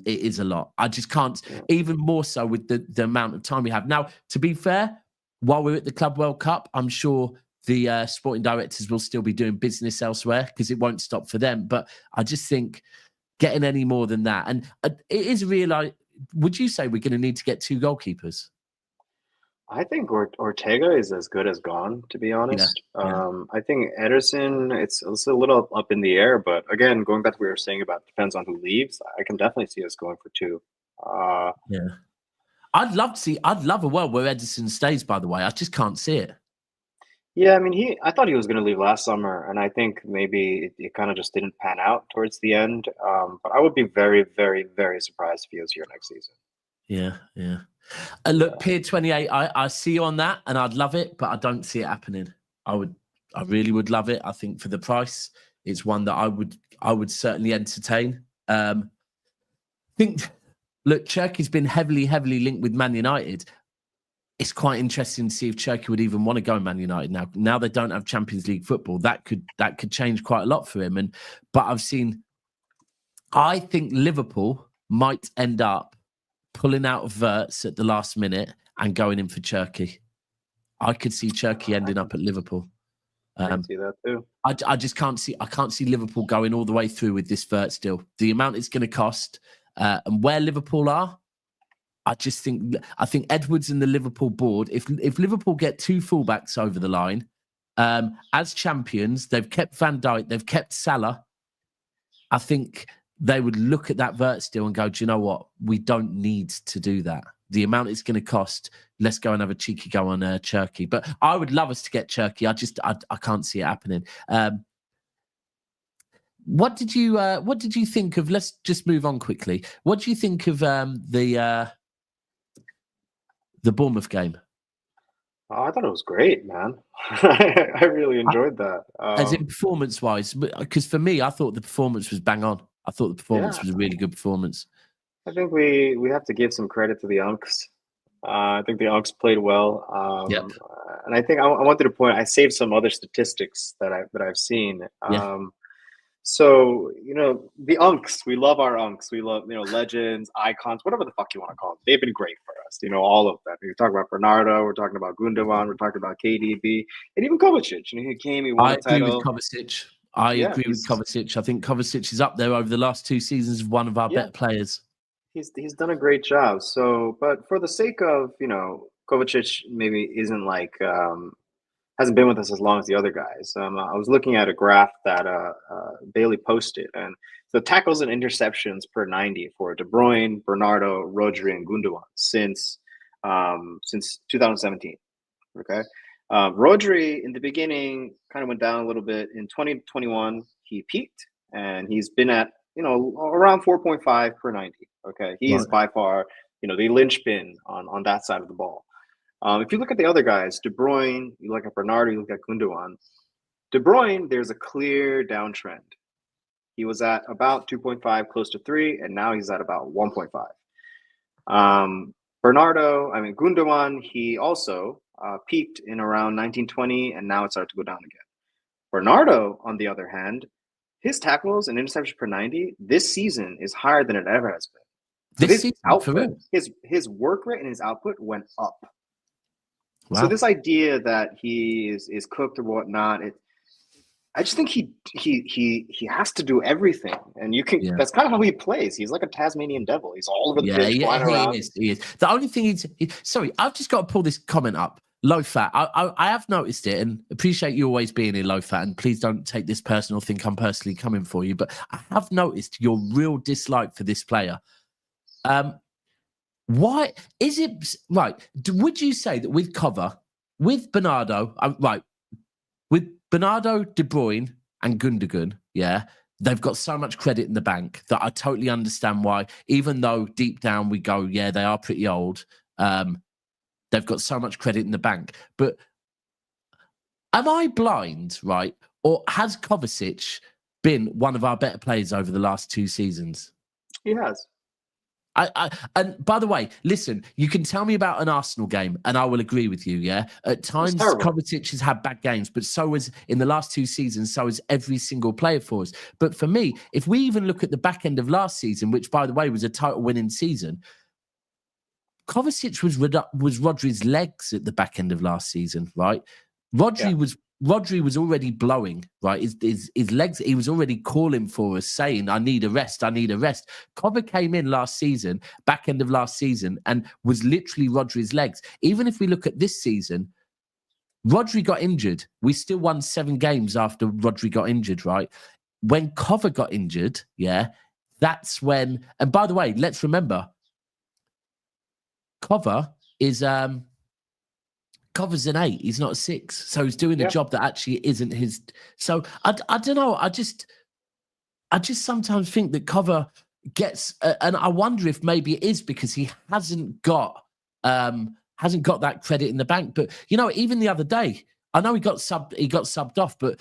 is a lot. I just can't, even more so with the amount of time we have. Now, to be fair, while we're at the Club World Cup, I'm sure the sporting directors will still be doing business elsewhere because it won't stop for them. But I just think getting any more than that, and it is real. Would you say we're going to need to get 2 goalkeepers? I think Ortega is as good as gone, to be honest. Yeah. I think Ederson, it's a little up in the air, but again, going back to what we were saying about depends on who leaves, I can definitely see us going for 2. Yeah. I'd love a world where Ederson stays, by the way. I just can't see it. Yeah, I mean, I thought he was going to leave last summer, and I think maybe it kind of just didn't pan out towards the end. But I would be very, very, very surprised if he was here next season. Yeah. Look, Pier 28, I see you on that, and I'd love it, but I don't see it happening. I really would love it. I think for the price, it's one that I would certainly entertain. Look, Cherky's been heavily linked with Man United. It's quite interesting to see if Cherky would even want to go Man United now. Now they don't have Champions League football. That could change quite a lot for him. But I think Liverpool might end up pulling out of Wirtz at the last minute and going in for Cherky. I could see Cherky ending up at Liverpool. I can see that too. I just can't see. I can't see Liverpool going all the way through with this Wirtz deal. The amount it's going to cost, and where Liverpool are, I think Edwards and the Liverpool board. If Liverpool get 2 fullbacks over the line, as champions, they've kept Van Dijk, they've kept Salah. I think they would look at that Wirtz deal and go, do you know what? We don't need to do that. The amount it's going to cost, let's go and have a cheeky go on Cherky. But I would love us to get Cherky. I can't see it happening. What did you think of? Let's just move on quickly. What do you think of the Bournemouth game? Oh, I thought it was great, man. I really enjoyed that. As in performance-wise, because for me, I thought the performance was bang on. I thought the performance was a really good performance. I think we have to give some credit to the Unks. I think the Unks played well. And I think I wanted to point. I saved some other statistics that I've seen. So, the Unks, we love our Unks. We love, legends, icons, whatever the fuck you want to call them. They've been great for us, all of them. We're talking about Bernardo, we're talking about Gundogan, we're talking about KDB, and even Kovacic. He came, he won a title. I agree with Kovacic. I think Kovacic is up there over the last 2 seasons of one of our better players. He's done a great job. So, but for the sake of, Kovacic maybe isn't like hasn't been with us as long as the other guys. I was looking at a graph that Bailey posted, and the tackles and interceptions per 90 for De Bruyne, Bernardo, Rodri, and Gundogan since 2017. Okay, Rodri in the beginning kind of went down a little bit. In 2021, he peaked, and he's been at around 4.5 per 90. Okay, he is by far the linchpin on that side of the ball. If you look at the other guys, De Bruyne, you look at Bernardo, you look at Gundogan. De Bruyne, there's a clear downtrend. He was at about 2.5, close to 3, and now he's at about 1.5. Bernardo, I mean Gundogan, he also peaked in around 1920, and now it started to go down again. Bernardo, on the other hand, his tackles and interceptions per 90 this season is higher than it ever has been. So This his season, for output, real. his work rate and his output went up. So Wow. this idea that he is cooked or whatnot, I just think he has to do everything, and you can. Yeah. That's kind of how he plays. He's like a Tasmanian devil. He's all over the pitch, flying around. He is. The only thing sorry, I've just got to pull this comment up. Low fat. I have noticed it, and appreciate you always being in low fat. And please don't take this personal. Think I'm personally coming for you, but I have noticed your real dislike for this player. Why is it right? Would you say that with cover, with Bernardo, right, with Bernardo, De Bruyne, and Gundogan, yeah, they've got so much credit in the bank that I totally understand why, even though deep down we go, yeah, they are pretty old. They've got so much credit in the bank. But am I blind, right? Or has Kovacic been one of our better players over the last 2 seasons? He has. And by the way, listen, you can tell me about an Arsenal game and I will agree with you, yeah? At times, Kovacic has had bad games, but so has, in the last 2 seasons, so has every single player for us. But for me, if we even look at the back end of last season, which, by the way, was a title winning season, Kovacic was Rodri's legs at the back end of last season, right? Rodri was already blowing, right? His legs, he was already calling for us, saying, I need a rest, I need a rest. Cover came in last season, back end of last season, and was literally Rodri's legs. Even if we look at this season, Rodri got injured. We still won 7 games after Rodri got injured, right? When Cover got injured, yeah, that's when, and by the way, let's remember, Cover is Cover's an 8. He's not a 6, so he's doing a job that actually isn't his. So I don't know. I just sometimes think that Cover gets, and I wonder if maybe it is because he hasn't got that credit in the bank. But you know, even the other day, I know he got subbed off, but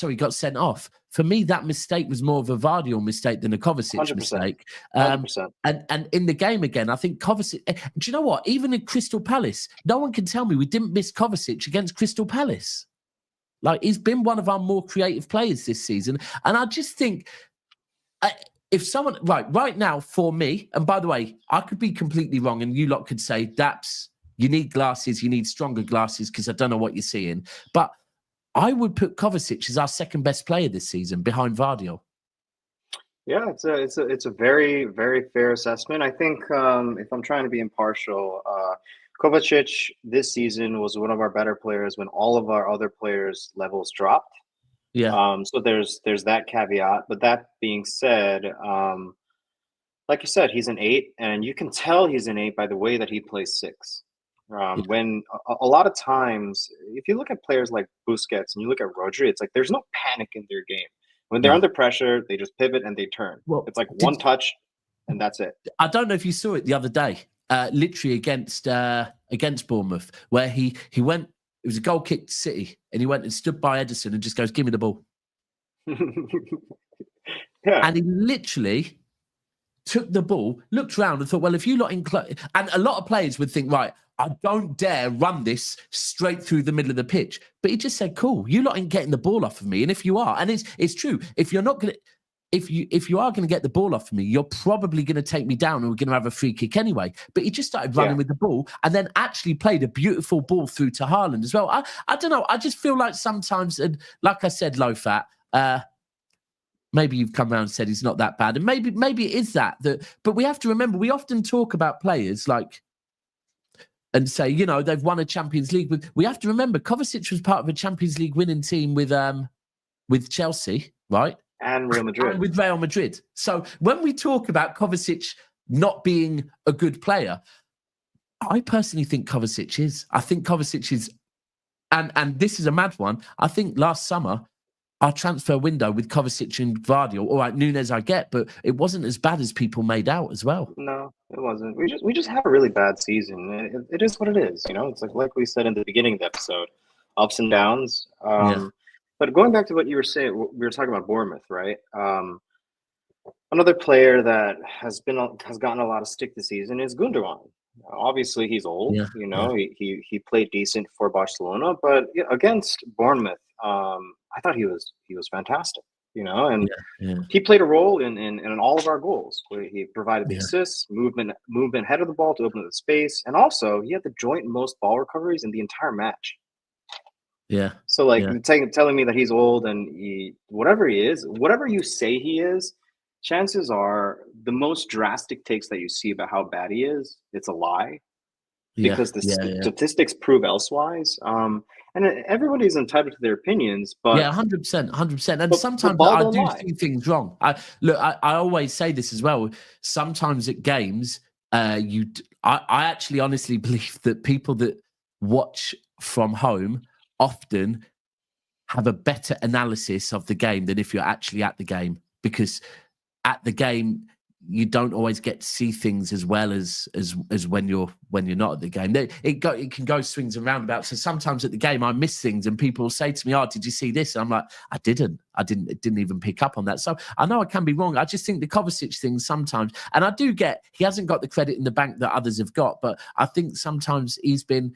he got sent off. For me, that mistake was more of a Vardiol mistake than a Kovacic 100%. mistake. 100%. And in the game again, I think Kovacic. Do you know what? Even in Crystal Palace, no one can tell me we didn't miss Kovacic against Crystal Palace. Like, he's been one of our more creative players this season, and I just think if someone right now for me, and by the way, I could be completely wrong, and you lot could say Daps, you need glasses, you need stronger glasses because I don't know what you're seeing, but I would put Kovacic as our second best player this season behind Vardiol. Yeah, it's a very, very fair assessment. I think if I'm trying to be impartial, Kovacic this season was one of our better players when all of our other players' levels dropped. Yeah. So there's that caveat. But that being said, like you said, he's an 8, and you can tell he's an 8 by the way that he plays 6. When a lot of times, if you look at players like Busquets and you look at Rodri, it's like there's no panic in their game. When they're under pressure, they just pivot and they turn. Well, it's like one touch, and that's it. I don't know if you saw it the other day, literally against Bournemouth, where he went. It was a goal kick to City, and he went and stood by Ederson and just goes, "Give me the ball." Yeah, and he literally took the ball, looked around, and thought, "Well, if you lot and a lot of players would think, right, I don't dare run this straight through the middle of the pitch." But he just said, "Cool, you lot ain't getting the ball off of me." And if you are, and it's true, if you're not gonna, if you are gonna get the ball off of me, you're probably gonna take me down, and we're gonna have a free kick anyway. But he just started running with the ball, and then actually played a beautiful ball through to Haaland as well. I don't know. I just feel like sometimes, and like I said, low fat. Maybe you've come around and said he's not that bad, and maybe it is that. But we have to remember, we often talk about players like. And say, you know, they've won a Champions League with. We have to remember, Kovacic was part of a Champions League winning team with Chelsea, right? And Real Madrid. And with Real Madrid. So when we talk about Kovacic not being a good player, I personally think Kovacic is. I think Kovacic is, and this is a mad one. I think last summer, our transfer window with Kovacic and Vardiol, all right, Nunes I get, but it wasn't as bad as people made out as well. No, it wasn't. We just had a really bad season. It is what it is, you know. It's like we said in the beginning of the episode, ups and downs. But going back to what you were saying, we were talking about Bournemouth, right? Another player that has gotten a lot of stick this season is Gundogan. Obviously, he's old. Yeah, You yeah, know, he played decent for Barcelona, but yeah, against Bournemouth, I thought he was fantastic. You know, and yeah, yeah, he played a role in all of our goals. Where he provided the yeah, assists, movement head of the ball to open up the space, and also he had the joint most ball recoveries in the entire match. yeah, So like yeah, telling me that he's old and whatever he is, whatever you say he is, chances are the most drastic takes that you see about how bad he is, it's a lie yeah, because the yeah, yeah. statistics prove elsewise. And everybody's entitled to their opinions, Yeah, but 100%, 100%. And but sometimes ball I don't do lie. see things wrong. I always say this as well. Sometimes at games, I actually honestly believe that people that watch from home often have a better analysis of the game than if you're actually at the game, because at the game you don't always get to see things as well as when you're not at the game. It can go swings and roundabouts. So sometimes at the game I miss things, and people will say to me, "Oh, did you see this?" And I'm like, "I didn't. It didn't even pick up on that." So I know I can be wrong. I just think the Kovacic thing sometimes, and I do get he hasn't got the credit in the bank that others have got, but I think sometimes he's been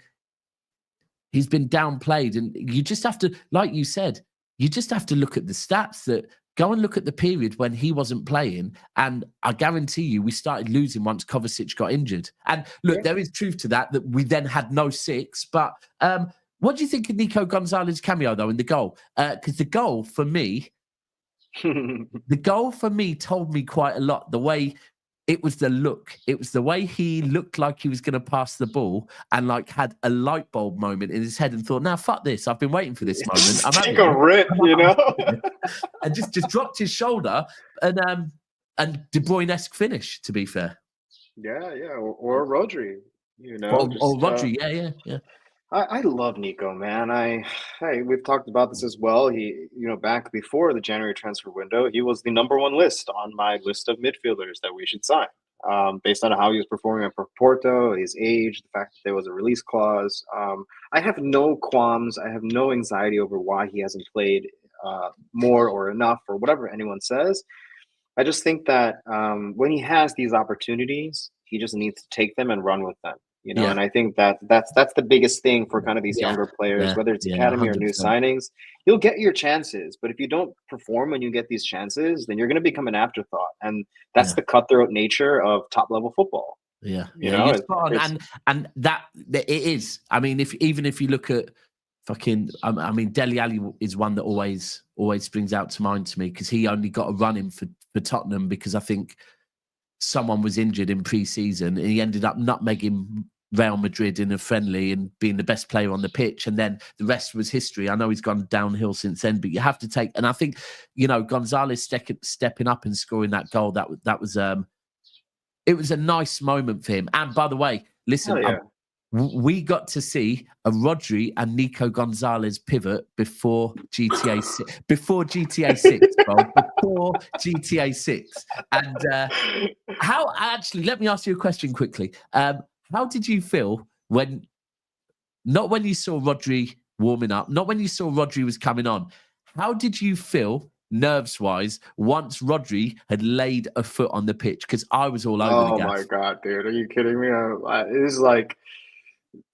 downplayed, and you just have to, like you said, you just have to look at the stats. That go and look at the period when he wasn't playing, and I guarantee you we started losing once Kovacic got injured. And look, there is truth to that we then had no six. But what do you think of Nico Gonzalez's cameo though in the goal? Because the goal for me told me quite a lot. The way it was the look. It was the way he looked like he was going to pass the ball and like had a light bulb moment in his head and thought, "Now, fuck this. I've been waiting for this moment. Just I'm take having a it." rip, you know. And just dropped his shoulder and De Bruyne-esque finish, to be fair. Yeah, or Rodri, you know, Or just Rodri, yeah. I love Nico, man. We've talked about this as well. He, you know, back before the January transfer window, he was the number one list on my list of midfielders that we should sign. Based on how he was performing at Porto, his age, the fact that there was a release clause. I have no qualms. I have no anxiety over why he hasn't played more or enough or whatever anyone says. I just think that when he has these opportunities, he just needs to take them and run with them. You know, Yeah. and I think that that's the biggest thing for kind of these Yeah. younger players, Yeah. whether it's Yeah. academy or new 100%. signings. You'll get your chances, but if you don't perform when you get these chances, then you're going to become an afterthought, and that's Yeah. the cutthroat nature of top level football. Yeah. You Yeah. know, You're spot on. And that it is. I mean, even if you look at fucking, I mean, Dele Alli is one that always springs out to mind to me, because he only got a run in for Tottenham because I think someone was injured in pre-season, and he ended up nutmegging Real Madrid in a friendly and being the best player on the pitch, and then the rest was history. I know he's gone downhill since then, but you have to take, and I think, you know, Gonzalez stepping up and scoring that goal, that was it was a nice moment for him. And by the way, listen, yeah. we got to see a Rodri and Nico Gonzalez pivot before GTA 6, before GTA 6, bro, before GTA 6. And let me ask you a question quickly. How did you feel not when you saw Rodri warming up, not when you saw Rodri was coming on, how did you feel nerves-wise once Rodri had laid a foot on the pitch? Because I was all over the Oh gaff. my god, dude, are you kidding me? It is like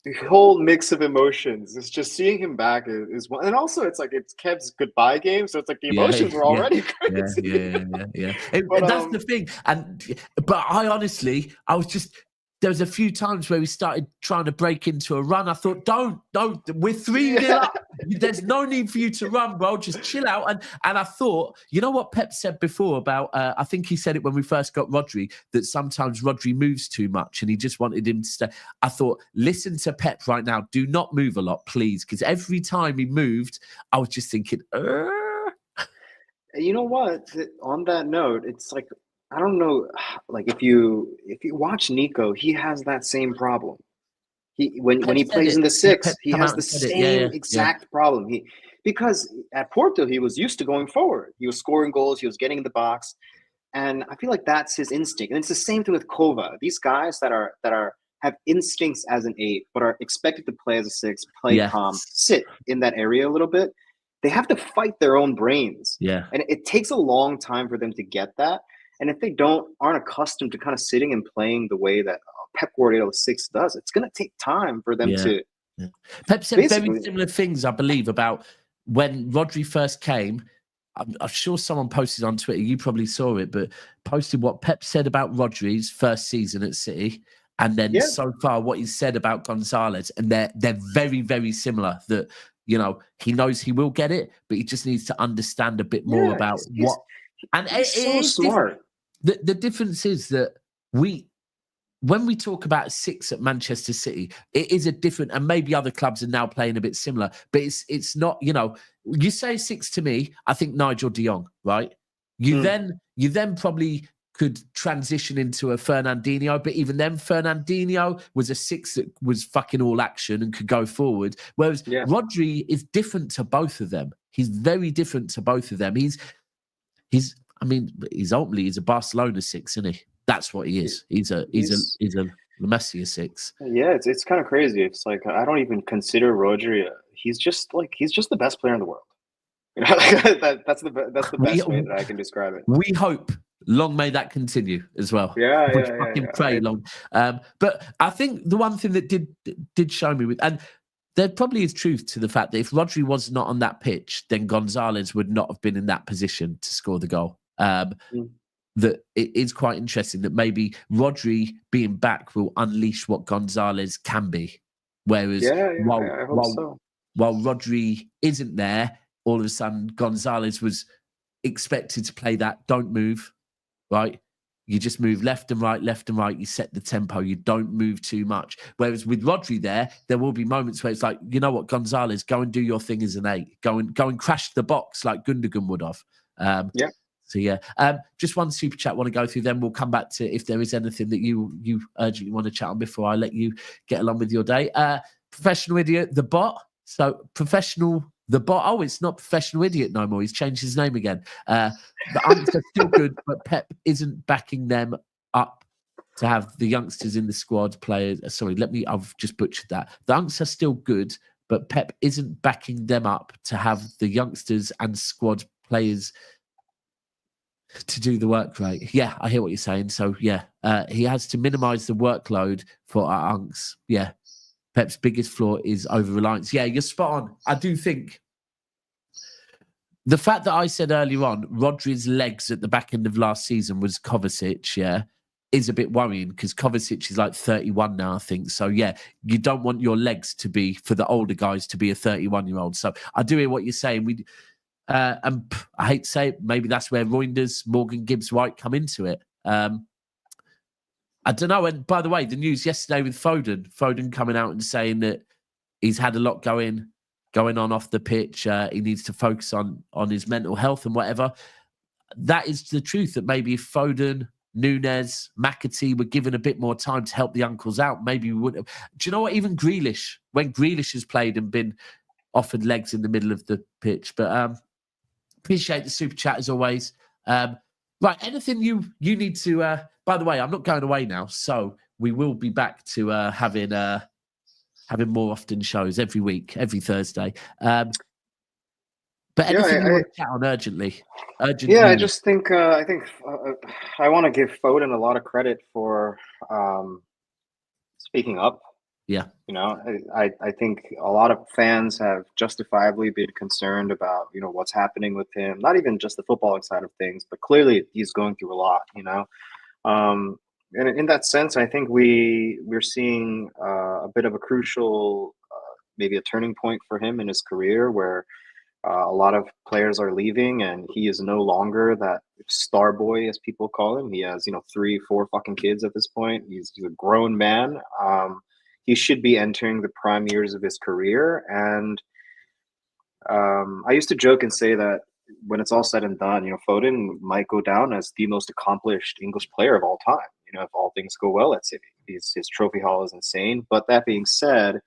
the whole mix of emotions. It's just seeing him back is one, and also it's like it's Kev's goodbye game, so it's like the emotions were already crazy. Yeah. But That's the thing. But I was just, there was a few times where we started trying to break into a run. I thought, don't, we're 3-0 up. There's no need for you to run, bro. Just chill out. And I thought, you know what Pep said before about, I think he said it when we first got Rodri, that sometimes Rodri moves too much and he just wanted him to stay. I thought, listen to Pep right now. Do not move a lot, please. Because every time he moved, I was just thinking, You know what? On that note, it's like, I don't know, like if you watch Nico, he has that same problem. When he plays in the six, Pep he come has out the and said it. same exact problem. Because at Porto he was used to going forward. He was scoring goals, he was getting in the box, and I feel like that's his instinct. And it's the same thing with Kova. These guys that have instincts as an 8, but are expected to play as a 6, play calm, sit in that area a little bit. They have to fight their own brains. Yeah. And it takes a long time for them to get that. And if they aren't accustomed to kind of sitting and playing the way that Pep Guardiola's 6 does. It's going to take time for them to. Yeah. Pep said very similar things, I believe, about when Rodri first came. I'm sure someone posted on Twitter, you probably saw it, but posted what Pep said about Rodri's first season at City, and then so far what he said about Gonzalez, and they're very, very similar. That, you know, he knows he will get it, but he just needs to understand a bit more about what. And he's so smart. The difference is that when we talk about 6 at Manchester City, it is a different, and maybe other clubs are now playing a bit similar, but it's not, you know, you say 6 to me, I think Nigel de Jong, right? You then probably could transition into a Fernandinho, but even then Fernandinho was a 6 that was fucking all action and could go forward. Whereas Rodri is different to both of them. He's very different to both of them. He's ultimately he's a Barcelona 6, isn't he? That's what he is. He's a Messi 6. Yeah, it's kind of crazy. It's like I don't even consider Rodri. He's just the best player in the world. You know, that's the best way that I can describe it. We hope long may that continue as well. Pray long. But I think the one thing that did show me and there probably is truth to the fact that if Rodri was not on that pitch, then Gonzalez would not have been in that position to score the goal. That it is quite interesting that maybe Rodri being back will unleash what Gonzalez can be. Whereas while Rodri isn't there, all of a sudden Gonzalez was expected to play that don't move, right? You just move left and right, you set the tempo, you don't move too much. Whereas with Rodri there will be moments where it's like, you know what, Gonzalez, go and do your thing as an 8. Go and crash the box like Gundogan would have. So just one super chat I want to go through, then we'll come back to if there is anything that you urgently want to chat on before I let you get along with your day. Professional idiot, the bot. So professional, the bot. Oh, it's not professional idiot no more. He's changed his name again. The Unks are still good, but Pep isn't backing them up to have the youngsters in the squad players. I've just butchered that. The Unks are still good, but Pep isn't backing them up to have the youngsters and squad players to do the work right. Yeah, I hear what you're saying. So he has to minimise the workload for our Unks. Yeah, Pep's biggest flaw is over-reliance. Yeah, you're spot on. I do think the fact that I said earlier on, Rodri's legs at the back end of last season was Kovacic, is a bit worrying because Kovacic is like 31 now, I think. So, you don't want your legs to be, for the older guys, to be a 31-year-old. So I do hear what you're saying. And I hate to say it, maybe that's where Reijnders, Morgan, Gibbs-White come into it. I don't know. And by the way, the news yesterday with Foden coming out and saying that he's had a lot going on off the pitch. He needs to focus on his mental health and whatever. That is the truth, that maybe if Foden, Núñez, McAtee were given a bit more time to help the uncles out, maybe we wouldn't have. Do you know what? Even Grealish, when Grealish has played and been offered legs in the middle of the pitch. But appreciate the super chat as always. Right, anything you need to... by the way, I'm not going away now, so we will be back to having more often shows every week, every Thursday. But anything you want to chat on urgently? I just think I want to give Foden a lot of credit for speaking up. Yeah, you know, I think a lot of fans have justifiably been concerned about, you know, what's happening with him. Not even just the footballing side of things, but clearly he's going through a lot. You know, and in that sense, I think we're seeing a bit of a crucial, maybe a turning point for him in his career, where a lot of players are leaving, and he is no longer that star boy, as people call him. He has, 3-4 fucking kids at this point. He's a grown man. He should be entering the prime years of his career. And I used to joke and say that when it's all said and done, Foden might go down as the most accomplished English player of all time. If all things go well at City, his trophy haul is insane. But that being said,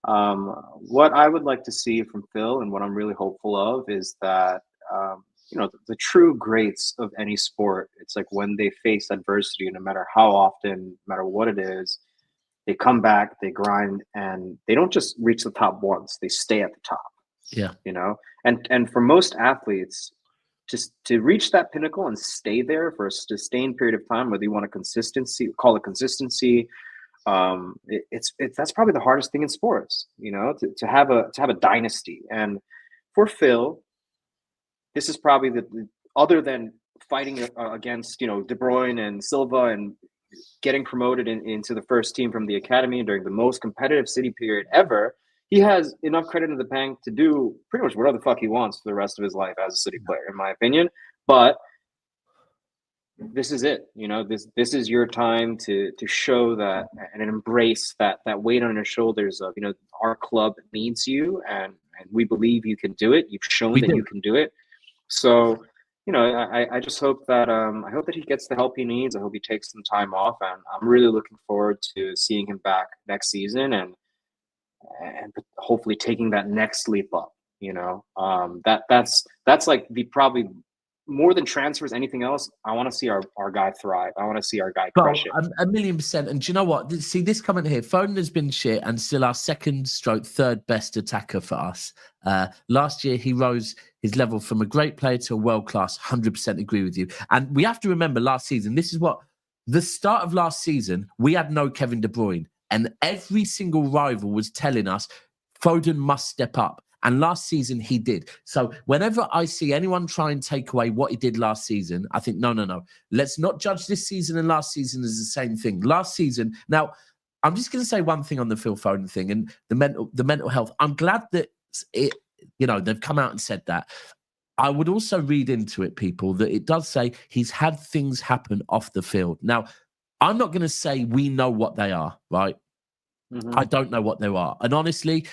what I would like to see from Phil, and what I'm really hopeful of, is that the true greats of any sport, it's like when they face adversity, no matter how often, no matter what it is, they come back, they grind, and they don't just reach the top once, they stay at the top. Yeah. And for most athletes, just to reach that pinnacle and stay there for a sustained period of time, whether you want call it consistency, it's that's probably the hardest thing in sports, you know, to have a dynasty. And for Phil, this is probably the other than fighting against, you know, De Bruyne and Silva and getting promoted into the first team from the academy during the most competitive City period ever. He has enough credit in the bank to do pretty much whatever the fuck he wants for the rest of his life as a City player, in my opinion. But this is it, you know. This is your time to show that and embrace that weight on your shoulders of, you know, our club needs you, and we believe you can do it. You've shown that you can do it. So, you know, I just hope that I hope that he gets the help he needs. I hope he takes some time off, and I'm really looking forward to seeing him back next season and hopefully taking that next leap up. You know, that's like the probably more than transfers, anything else. I want to see our guy thrive. I want to see our guy crush it. 1,000,000%. And do you know what? See this comment here. Foden has been shit and still our third best attacker for us. Last year, he rose his level from a great player to a world-class. 100% agree with you. And we have to remember last season, this is what the start of last season, we had no Kevin De Bruyne. And every single rival was telling us Foden must step up. And last season, he did. So whenever I see anyone try and take away what he did last season, I think, no. Let's not judge this season and last season as the same thing. Last season, now, I'm just going to say one thing on the Phil Foden thing and the mental health. I'm glad that they've come out and said that. I would also read into it, people, that it does say he's had things happen off the field. Now, I'm not going to say we know what they are, right? Mm-hmm. I don't know what they are. And honestly,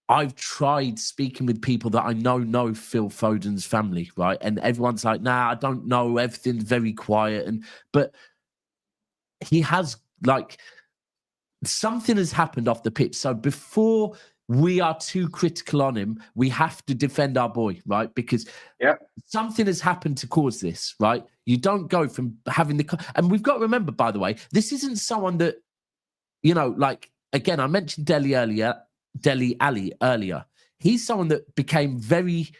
I've tried speaking with people that I know Phil Foden's family, right? And everyone's like, nah, I don't know. Everything's very quiet. But he has, like, something has happened off the pitch. So before we are too critical on him, we have to defend our boy, right? Because something has happened to cause this, right? You don't go from having and we've got to remember, by the way, this isn't someone that, you know, like, again, I mentioned Dele Alli earlier. He's someone that became very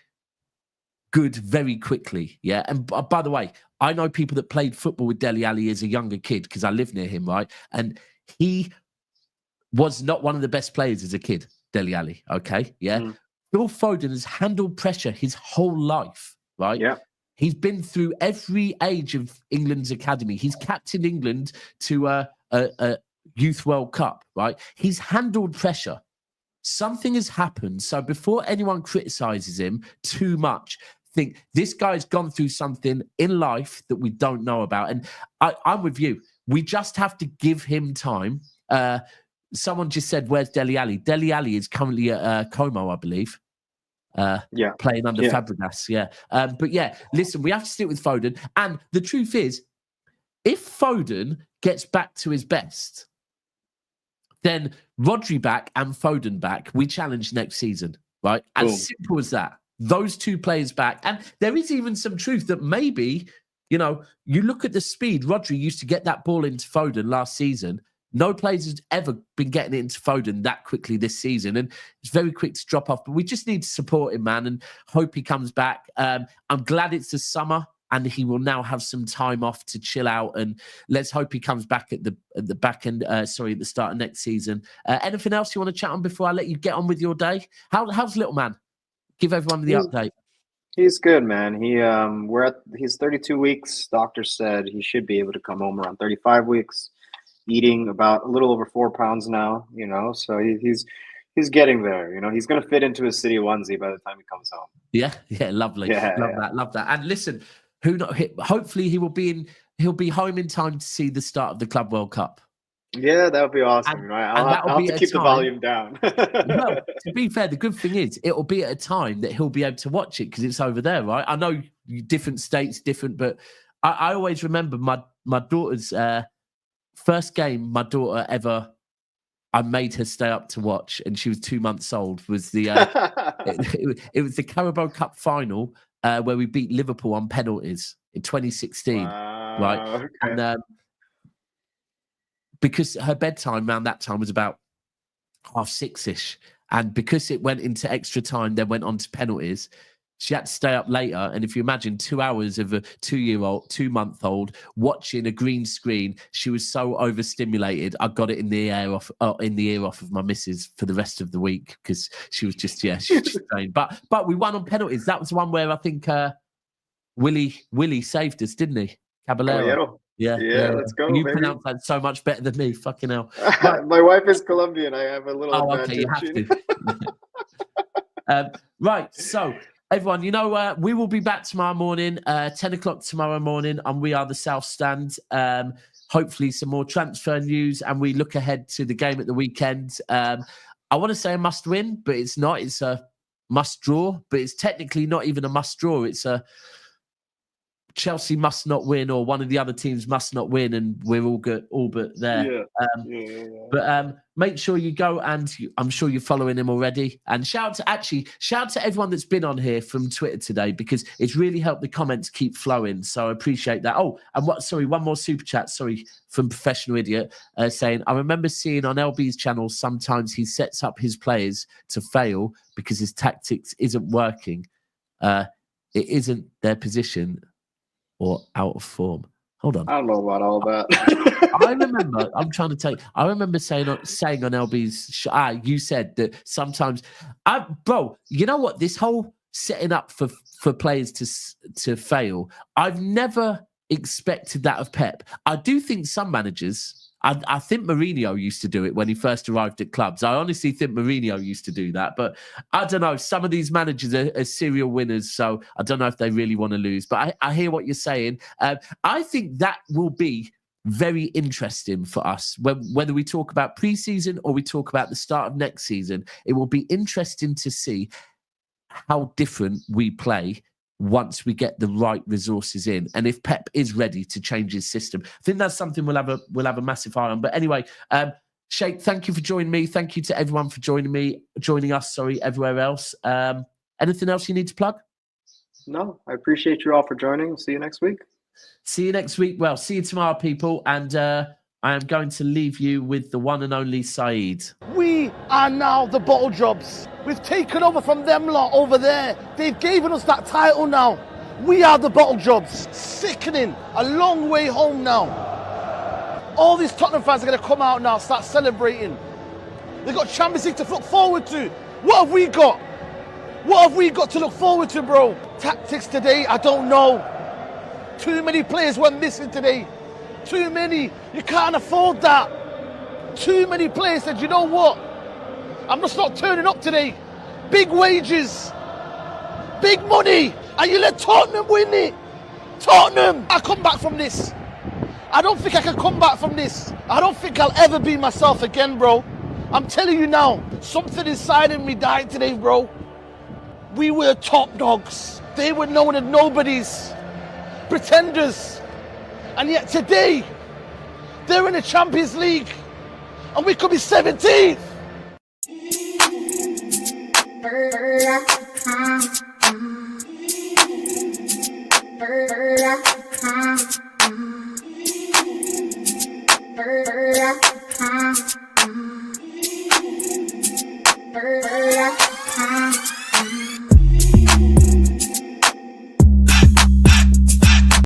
good very quickly, yeah? And by the way, I know people that played football with Dele Alli as a younger kid because I live near him, right? And he was not one of the best players as a kid, Dele Alli, okay? Yeah? Phil Foden has handled pressure his whole life, right? Yeah. He's been through every age of England's academy. He's captained England to a Youth World Cup, right? He's handled pressure. Something has happened. So before anyone criticizes him too much, think this guy's gone through something in life that we don't know about. And I'm with you. We just have to give him time. Someone just said, where's Dele Alli? Dele Alli is currently at Como, I believe. Playing under Fabregas. But yeah, listen, we have to stick with Foden. And the truth is, if Foden gets back to his best, then Rodri back and Foden back, we challenge next season, right? As simple as that. Those two players back. And there is even some truth that maybe, you know, you look at the speed. Rodri used to get that ball into Foden last season. No players has ever been getting it into Foden that quickly this season. And it's very quick to drop off. But we just need to support him, man, and hope he comes back. I'm glad it's the summer and he will now have some time off to chill out. And let's hope he comes back at the back end, at the start of next season. Anything else you want to chat on before I let you get on with your day? How's little man? Give everyone the update. He's good, man. He's 32 weeks. Doctor said he should be able to come home around 35 weeks. Eating about a little over 4 pounds now, you know, so he's getting there. You know, he's going to fit into his City onesie by the time he comes home. Yeah, lovely. Love that. And listen, hopefully he'll be home in time to see the start of the Club World Cup. Yeah, that would be awesome. I'll have to keep the volume down. Well, to be fair, the good thing is it'll be at a time that he'll be able to watch it because it's over there, right? I know different states, different, but I always remember my daughter's first game my daughter ever, I made her stay up to watch, and she was 2 months old, was the it was the Carabao Cup final where we beat Liverpool on penalties in 2016. Wow, right? Okay. And because her bedtime around that time was about 6:30-ish, and because it went into extra time, then went on to penalties, she had to stay up later. And if you imagine 2 hours of a 2-month-old watching a green screen, she was so overstimulated. I got it in the ear off of my missus for the rest of the week because she was just saying. But we won on penalties. That was the one where I think Willie saved us, didn't he? Caballero. Yeah, let's go. You baby. pronounce that so much better than me. Fucking hell. My wife is Colombian. I have a little advantage. Okay, you have to. Right, so everyone, we will be back tomorrow morning, 10 o'clock tomorrow morning, and we are the South Stand. Hopefully some more transfer news, and we look ahead to the game at the weekend. I want to say a must win, but it's not. It's a must draw, but it's technically not even a must draw. It's a Chelsea must not win, or one of the other teams must not win, and we're all good, all but there. But make sure you go, and I'm sure you're following him already. And shout out to everyone that's been on here from Twitter today, because it's really helped the comments keep flowing. So I appreciate that. Oh, and one more super chat. Sorry, from Professional Idiot saying, I remember seeing on LB's channel sometimes he sets up his players to fail because his tactics isn't working. It isn't their position or out of form. Hold on. I don't know about all that. I remember saying on LB's you said that sometimes bro, you know what? This whole setting up for players to fail, I've never expected that of Pep. I do think some managers, I think Mourinho used to do it when he first arrived at clubs. I honestly think Mourinho used to do that. But I don't know. Some of these managers are serial winners, so I don't know if they really want to lose. But I hear what you're saying. I think that will be very interesting for us. Whether we talk about pre-season or we talk about the start of next season, it will be interesting to see how different we play once we get the right resources in, and if Pep is ready to change his system. I think that's something we'll have a massive eye on. But anyway, Sheikh, thank you for joining me. Thank you to everyone for joining us. Everywhere else. Anything else you need to plug? No, I appreciate you all for joining. See you next week. See you next week. Well, see you tomorrow, people. And I am going to leave you with the one and only Saeed. We are now the bottle jobs. We've taken over from them lot over there. They've given us that title now. We are the bottle jobs. Sickening. A long way home now. All these Tottenham fans are going to come out now, start celebrating. They've got Champions League to look forward to. What have we got? What have we got to look forward to, bro? Tactics today, I don't know. Too many players went missing today. Too many. You can't afford that. Too many players said, you know what? I'm just not turning up today. Big wages. Big money. And you let Tottenham win it. Tottenham. I come back from this. I don't think I can come back from this. I don't think I'll ever be myself again, bro. I'm telling you now, something inside of me died today, bro. We were top dogs. They were known as nobodies. Pretenders. And yet today, they're in the Champions League. And we could be 17th.